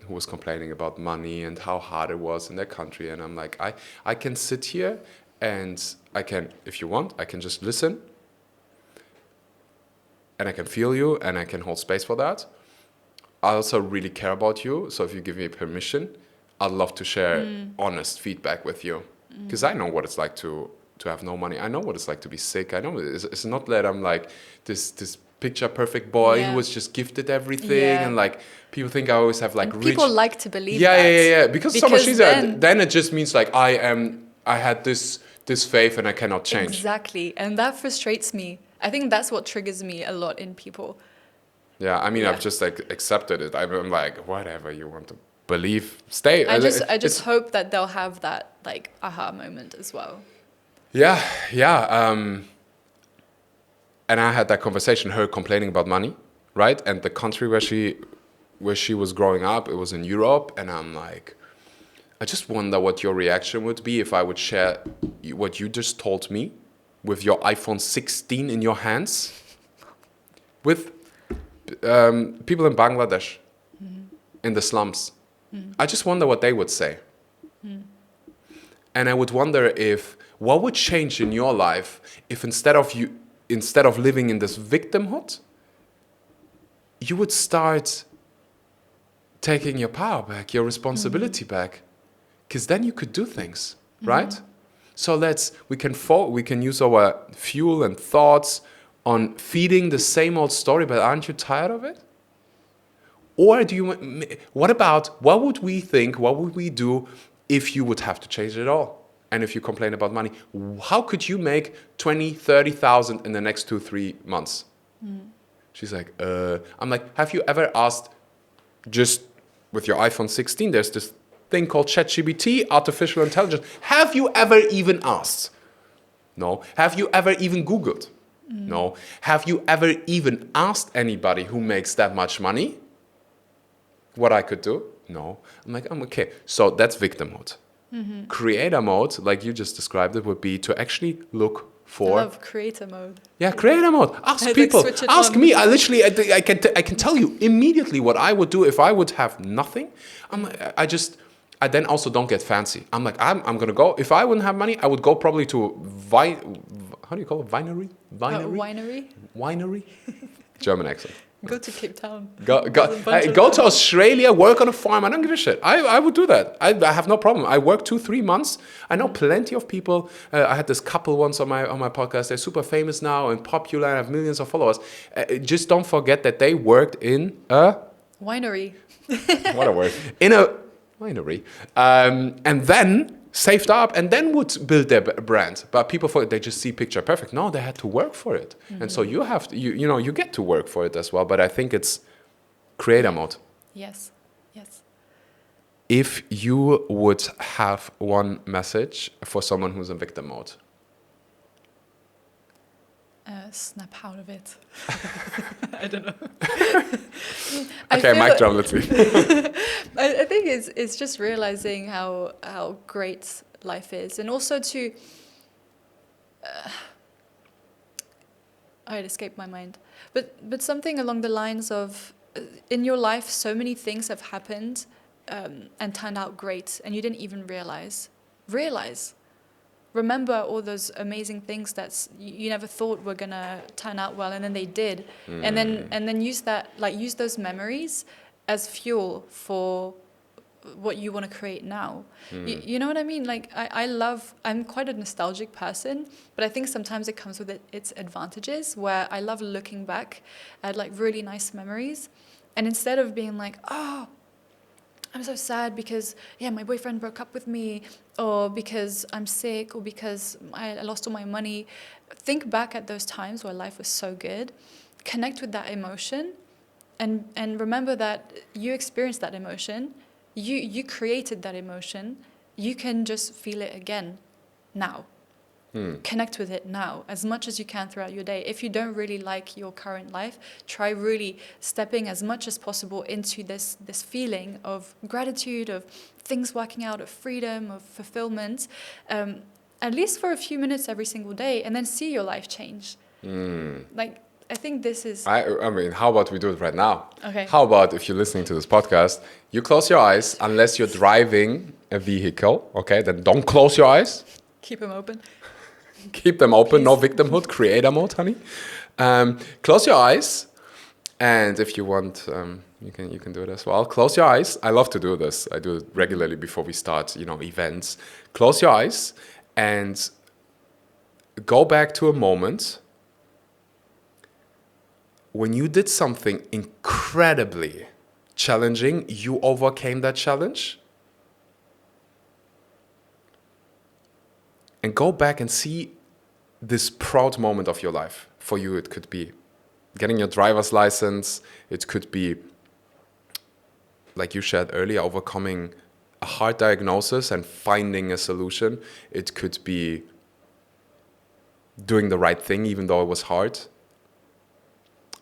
who was complaining about money and how hard it was in their country. And I'm like, I can sit here and I can, if you want, I can just listen. And I can feel you and I can hold space for that. I also really care about you. So if you give me permission, I'd love to share honest feedback with you. Because I know what it's like to to have no money. I know what it's like to be sick. I know it's not that I'm like this picture perfect boy who was just gifted everything, and like people think I always have like and rich. People like to believe that. Yeah. Because so much easier. Then it just means like I had this faith and I cannot change. Exactly, and that frustrates me. I think that's what triggers me a lot in people. Yeah, I mean, I've just like accepted it. I'm like, whatever you want to believe, stay. I just hope that they'll have that like aha moment as well. Yeah. And I had that conversation, her complaining about money, right? And the country where she was growing up, it was in Europe, and I'm like, I just wonder what your reaction would be if I would share what you just told me with your iPhone 16 in your hands with people in Bangladesh, in the slums. I just wonder what they would say. And I would wonder what would change in your life if instead of living in this victimhood, you would start taking your power back, your responsibility back, because then you could do things, right? So we can use our fuel and thoughts on feeding the same old story, but aren't you tired of it? Or what would we think, what would we do if you would have to change it all? And if you complain about money, how could you make 20, 30,000 in the next 2-3 months? She's like, I'm like, have you ever asked, just with your iPhone 16, there's this thing called ChatGPT, artificial intelligence. Have you ever even asked? No. Have you ever even Googled? No. Have you ever even asked anybody who makes that much money what I could do? No. I'm like, I'm okay. So that's victimhood. Creator mode, like you just described it, would be to actually look for... I love creator mode. Yeah, creator mode. Ask people. Ask me. I can tell you immediately what I would do if I would have nothing. I then also don't get fancy. I'm like, I'm going to go. If I wouldn't have money, I would go probably to how do you call it? Winery? German accent. Go to Cape Town. Go to Australia, work on a farm. I don't give a shit. I would do that. I have no problem. I work 2-3 months. I know plenty of people. I had this couple once on my podcast. They're super famous now and popular and have millions of followers. Just don't forget that they worked in a... Winery. What a word. In a winery. And then saved up and then would build their brand. But people they just see picture perfect. No, they had to work for it. And so you have to, you get to work for it as well. But I think it's creator mode. Yes. If you would have one message for someone who's in victim mode. Snap out of it. I don't know. Okay, mic drop, let's see. I think it's just realizing how great life is, and also to it escaped my mind, but something along the lines of in your life so many things have happened and turned out great, and you didn't even realize. Remember all those amazing things that you never thought were gonna turn out well, and then they did, and then use those memories as fuel for what you want to create now. You know what I mean? Like I'm quite a nostalgic person, but I think sometimes it comes with its advantages, where I love looking back at like really nice memories, and instead of being like, oh, I'm so sad because, my boyfriend broke up with me, or because I'm sick, or because I lost all my money. Think back at those times where life was so good. Connect with that emotion, and remember that you experienced that emotion. You created that emotion. You can just feel it again now. Connect with it now as much as you can throughout your day. If you don't really like your current life, try really stepping as much as possible into this feeling of gratitude, of things working out, of freedom, of fulfillment, at least for a few minutes every single day, and then see your life change. I think this is... I mean, how about we do it right now? Okay. How about if you're listening to this podcast, you close your eyes, unless you're driving a vehicle, okay? Then don't close your eyes. Keep them open. Keep them open, Please. No victimhood, creator mode, honey. Close your eyes, and if you want, you can do it as well. Close your eyes. I love to do this. I do it regularly before we start, events. Close your eyes, and go back to a moment when you did something incredibly challenging, you overcame that challenge. And go back and see this proud moment of your life. For you, it could be getting your driver's license. It could be, like you shared earlier, overcoming a hard diagnosis and finding a solution. It could be doing the right thing, even though it was hard.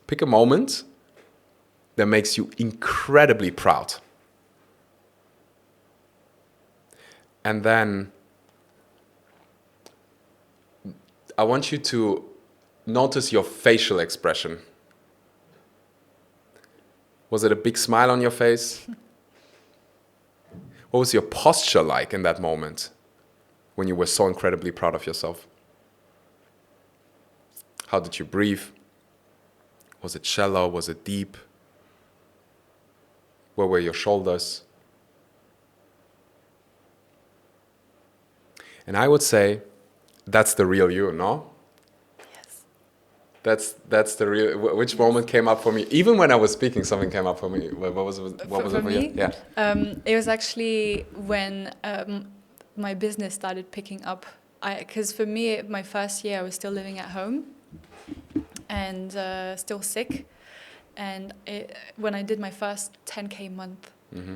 Pick a moment that makes you incredibly proud. And then I want you to notice your facial expression. Was it a big smile on your face? What was your posture like in that moment when you were so incredibly proud of yourself? How did you breathe? Was it shallow? Was it deep? Where were your shoulders? And I would say that's the real you, no? Yes. That's the real. Which moment came up for me? Even when I was speaking, something came up for me. What was it? What was it for you? Yeah. It was actually when my business started picking up. Because for me, my first year, I was still living at home and still sick. And when I did my first 10K month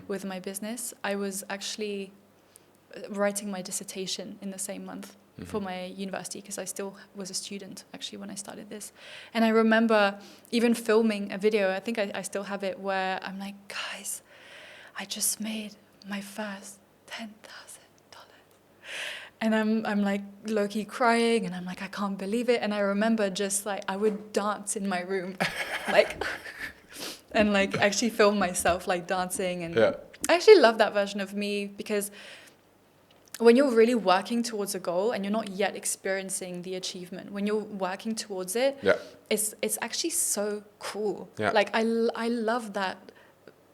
with my business, I was actually writing my dissertation in the same month for my university, because I still was a student actually when I started this. And I remember even filming a video, I think I still have it, where I'm like, guys, I just made my first $10,000. And I'm like low-key crying, and I'm like, I can't believe it. And I remember just like I would dance in my room, like, and like actually film myself like dancing. And I actually love that version of me, because when you're really working towards a goal and you're not yet experiencing the achievement, when you're working towards it, it's actually so cool. Like I love that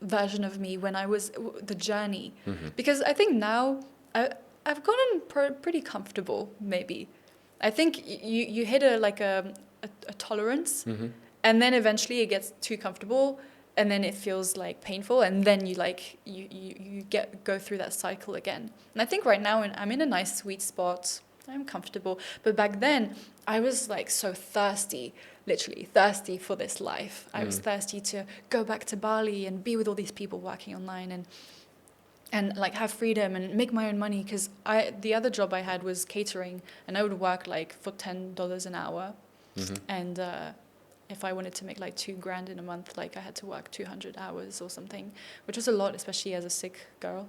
version of me when I was the journey, because I think now I've gotten pretty comfortable. Maybe I think you hit a tolerance, and then eventually it gets too comfortable. And then it feels like painful, and then you go through that cycle again. And I think right now I'm in a nice sweet spot. I'm comfortable, but back then I was like so thirsty, literally thirsty for this life. I was thirsty to go back to Bali and be with all these people working online and like have freedom and make my own money. Because the other job I had was catering, and I would work like for $10 an hour, and if I wanted to make like $2,000 in a month, like I had to work 200 hours or something, which was a lot, especially as a sick girl.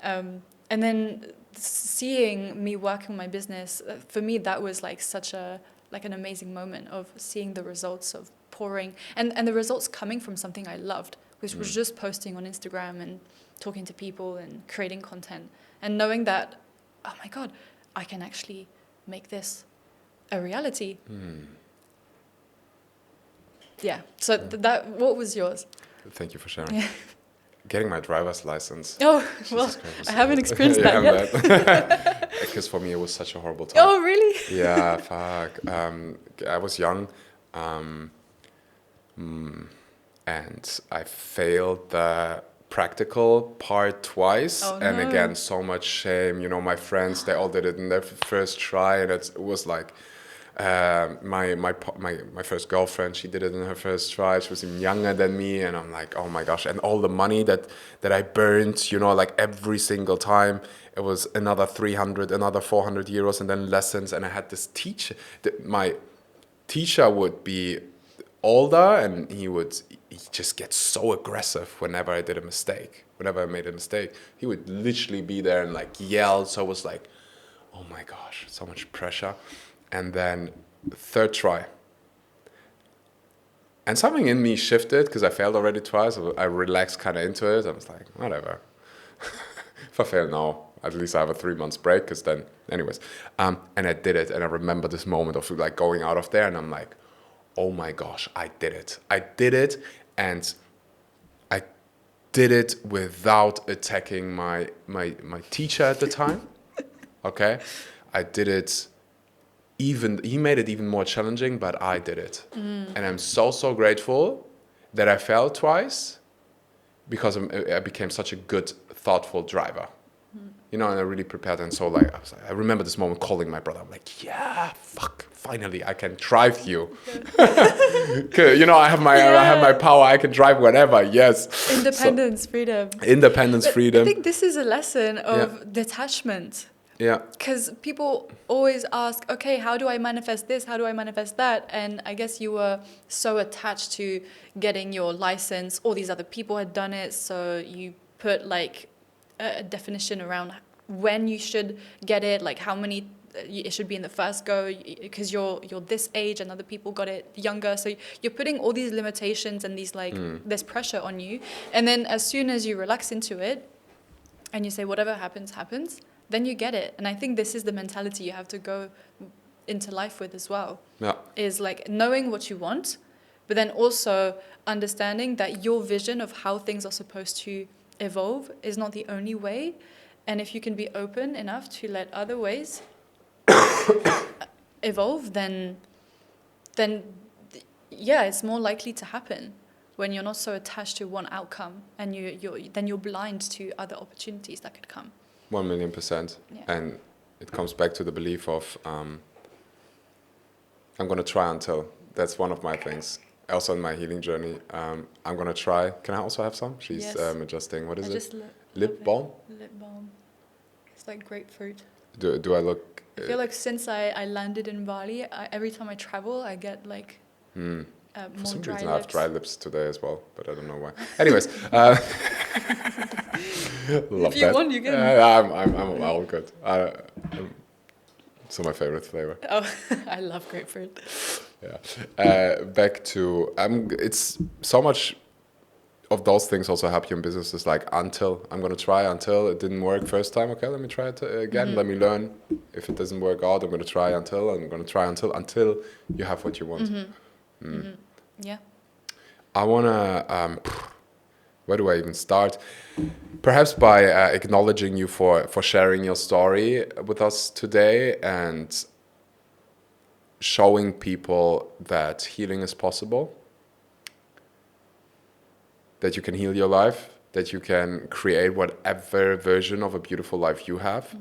And then seeing me work on my business, for me, that was like such an amazing moment of seeing the results of pouring and the results coming from something I loved, which was just posting on Instagram and talking to people and creating content, and knowing that, oh my God, I can actually make this a reality. Yeah. So what was yours? Thank you for sharing. Getting my driver's license. Oh, well, I haven't experienced that yet. Because for me, it was such a horrible time. Oh, really? Yeah, fuck. I was young, and I failed the practical part twice. Oh, and no. Again, so much shame. You know, my friends, they all did it in their first try, and it was like, my first girlfriend, she did it in her first try. She was even younger than me, and I'm like, oh my gosh. And all the money that I burned, you know, like every single time, it was another 300, another 400 euros, and then lessons. And I had this teacher. My teacher would be older, and he just get so aggressive whenever I did a mistake. Whenever I made a mistake, he would literally be there and like yell. So I was like, oh my gosh, so much pressure. And then third try. And something in me shifted, because I failed already twice. So I relaxed kind of into it. I was like, whatever. If I fail now, at least I have a 3 months break, because then, anyways. And I did it. And I remember this moment of like going out of there, and I'm like, oh my gosh, I did it. I did it. And I did it without attacking my teacher at the time. Okay? I did it he made it even more challenging, but I did it. And I'm so grateful that I fell twice, because I became such a good, thoughtful driver. You know, and I really prepared. And so like, I remember this moment calling my brother. I'm like, yeah, fuck, finally I can drive you. You know, I have my power. I can drive whenever. Yes. Independence, freedom. Independence, freedom. I think this is a lesson of detachment. Yeah. Because people always ask, okay, how do I manifest this? How do I manifest that? And I guess you were so attached to getting your license. All these other people had done it. So you put like a definition around when you should get it, like how many it should be in the first go, because you're this age and other people got it younger. So you're putting all these limitations and these like there's pressure on you. And then as soon as you relax into it and you say whatever happens, happens, then you get it. And I think this is the mentality you have to go into life with as well. Yeah. Is like knowing what you want, but then also understanding that your vision of how things are supposed to evolve is not the only way. And if you can be open enough to let other ways evolve, then yeah, it's more likely to happen when you're not so attached to one outcome, and you're blind to other opportunities that could come. 1,000,000%. Yeah. And it comes back to the belief of I'm going to try until. That's one of my things. Also in my healing journey, I'm going to try. Can I also have some? She's Yes. Adjusting. What is it? Just Lip balm? Lip balm. It's like grapefruit. Do I look... I feel like since I landed in Bali, every time I travel, I get like For more some dry reason I lips. have dry lips today as well, but I don't know why. Anyways, love If you that. want, you can. I'm all good. It's my favorite flavor. Oh, I love grapefruit. Yeah. Back to it's so much of those things also help you in business. Is like until I'm gonna try until it didn't work first time. Okay, let me try it again. Let me learn. If it doesn't work out, I'm gonna try until. I'm gonna try until you have what you want. Yeah. I wanna. Where do I even start? Perhaps by acknowledging you for sharing your story with us today and showing people that healing is possible, that you can heal your life, that you can create whatever version of a beautiful life you have.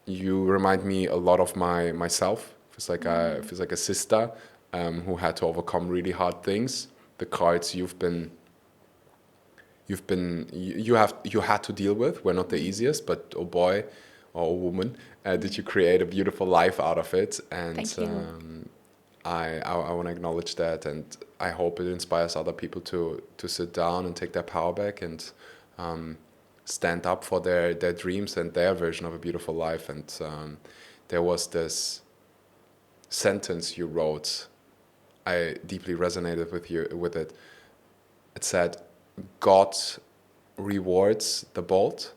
You remind me a lot of myself. It's like a sister who had to overcome really hard things. The cards you had to deal with were not the easiest, but oh boy or oh woman, did you create a beautiful life out of it. And Thank you. I want to acknowledge that, and I hope it inspires other people to sit down and take their power back and stand up for their dreams and their version of a beautiful life. And there was this sentence you wrote, I deeply resonated with it. It said, God rewards the bold.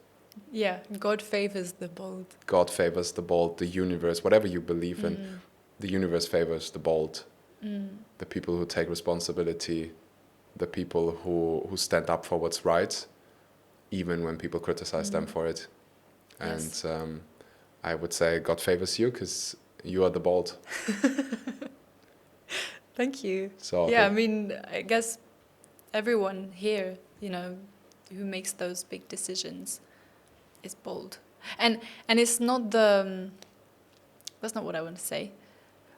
Yeah, God favors the bold. God favors the bold, the universe, whatever you believe in, the universe favors the bold. The people who take responsibility, the people who stand up for what's right, even when people criticize them for it. Yes. And I would say God favors you because you are the bold. Thank you. So yeah, I mean, I guess everyone here, who makes those big decisions is bold. And it's not that's not what I want to say.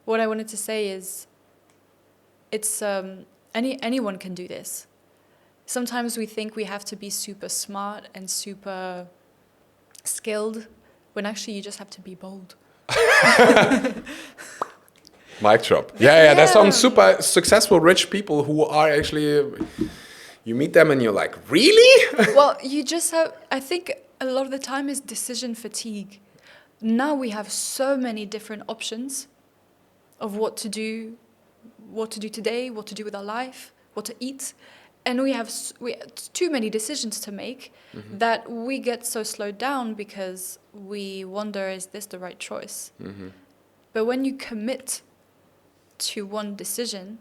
What I wanted to say is it's anyone can do this. Sometimes we think we have to be super smart and super skilled, when actually you just have to be bold. Mic drop. Yeah. There's some super successful rich people who are actually, you meet them and you're like, really? Well, you just have, I think a lot of the time is decision fatigue. Now we have so many different options of what to do today, what to do with our life, what to eat. And we have too many decisions to make that we get so slowed down because we wonder, is this the right choice? But when you commit to one decision,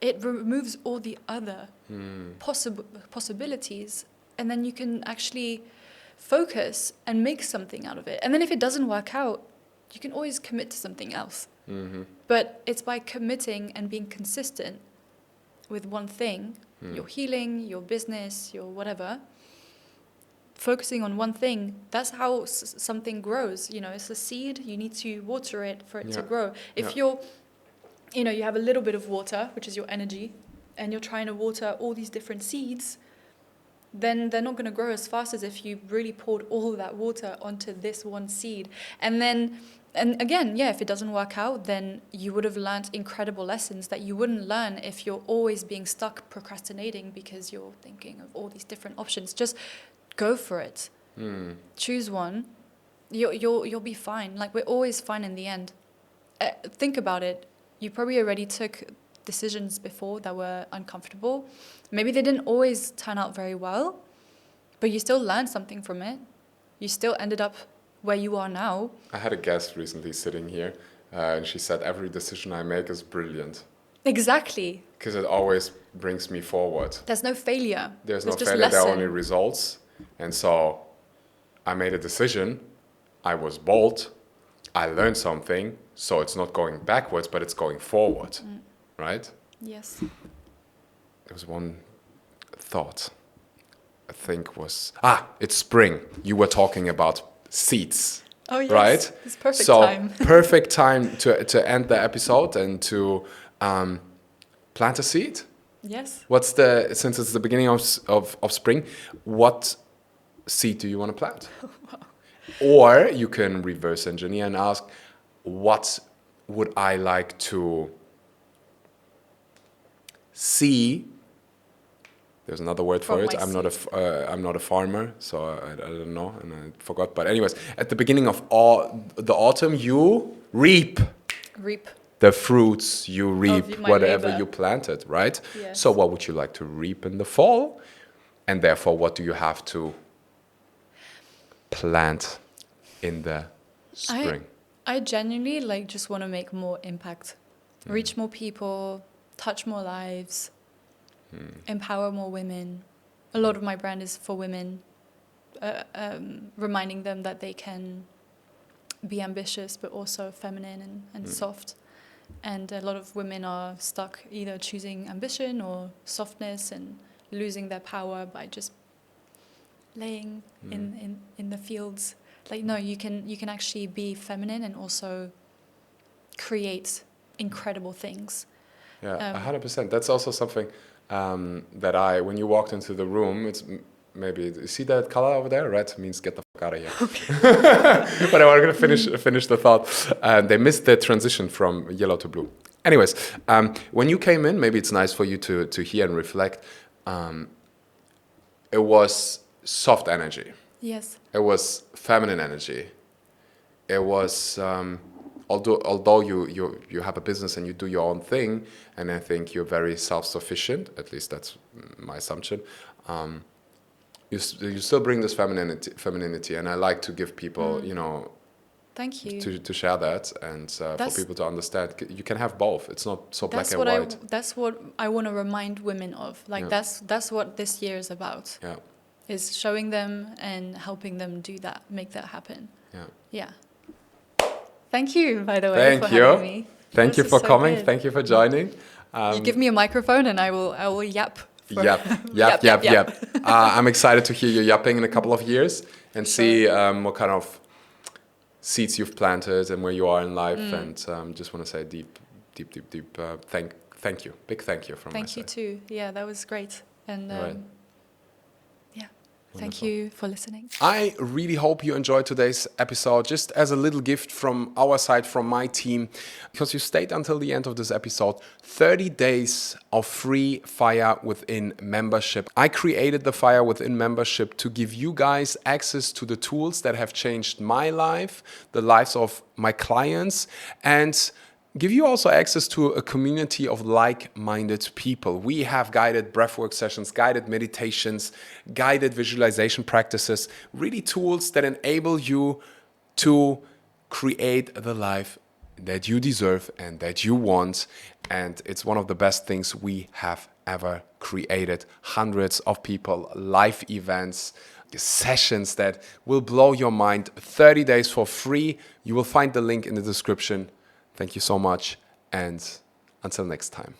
it removes all the other possibilities, and then you can actually focus and make something out of it. And then if it doesn't work out, you can always commit to something else. Mm-hmm. But it's by committing and being consistent with one thing, your healing, your business, your whatever, focusing on one thing, that's how something grows. You know, it's a seed, you need to water it for it to grow. If you're, you know, you have a little bit of water, which is your energy, and you're trying to water all these different seeds, then they're not going to grow as fast as if you really poured all of that water onto this one seed. And again, if it doesn't work out, then you would have learned incredible lessons that you wouldn't learn if you're always being stuck procrastinating because you're thinking of all these different options. Just go for it. Choose one. You'll be fine. Like, we're always fine in the end. Think about it. You probably already took decisions before that were uncomfortable. Maybe they didn't always turn out very well, but you still learned something from it. You still ended up where you are now. I had a guest recently sitting here, and she said every decision I make is brilliant. Exactly. Because it always brings me forward. There's no failure. There's no just failure, there are lesson. only results. And so I made a decision. I was bold. I learned something. So it's not going backwards, but it's going forward. Right? Yes. There was one thought, I think was, it's spring. You were talking about seeds. Oh, yes. Right? It's perfect time. So perfect time to end the episode and to plant a seed. Yes. Since it's the beginning of spring, what seed do you want to plant? Wow. Or you can reverse engineer and ask, what would I like to see? There's another word for it. I'm not a farmer, so I don't know, and I forgot. But anyways, at the beginning of the autumn, you reap the fruits. You reap whatever you planted, right? Yes. So what would you like to reap in the fall? And therefore, what do you have to plant in the spring? I genuinely just want to make more impact, reach more people, touch more lives, empower more women. A lot of my brand is for women, reminding them that they can be ambitious but also feminine and soft. And a lot of women are stuck either choosing ambition or softness and losing their power by just laying in the fields. Like, no, you can actually be feminine and also create incredible things. Yeah, 100%. That's also something that when you walked into the room, it's maybe, you see that color over there? Red means get the fuck out of here. Okay. But I was going to finish the thought. They missed the transition from yellow to blue. Anyways, when you came in, maybe it's nice for you to hear and reflect. It was soft energy. Yes. It was feminine energy. It was, although you have a business and you do your own thing, and I think you're very self-sufficient, at least that's my assumption, you still bring this femininity, and I like to give people, Thank you. to share that, and for people to understand, you can have both. It's not so black and white. That's what I want to remind women of. That's what this year is about. Yeah. Is showing them and helping them do that, make that happen. Yeah. Yeah. Thank you, by the way, for having me. Thank you for coming. Good. Thank you for joining. You give me a microphone and I will yap. Yap. I'm excited to hear you yapping in a couple of years and see what kind of seeds you've planted and where you are in life. And just want to say deep thank you. Big thank you from my side. Thank you too. Yeah, that was great. And right. Thank you for listening. I really hope you enjoyed today's episode, just as a little gift from our side, from my team, because you stayed until the end of this episode. 30 days of free Fire Within membership. I created the Fire Within membership to give you guys access to the tools that have changed my life, the lives of my clients, and give you also access to a community of like-minded people. We have guided breathwork sessions, guided meditations, guided visualization practices, really tools that enable you to create the life that you deserve and that you want. And it's one of the best things we have ever created. Hundreds of people, live events, sessions that will blow your mind. 30 days for free. You will find the link in the description. Thank you so much, and until next time.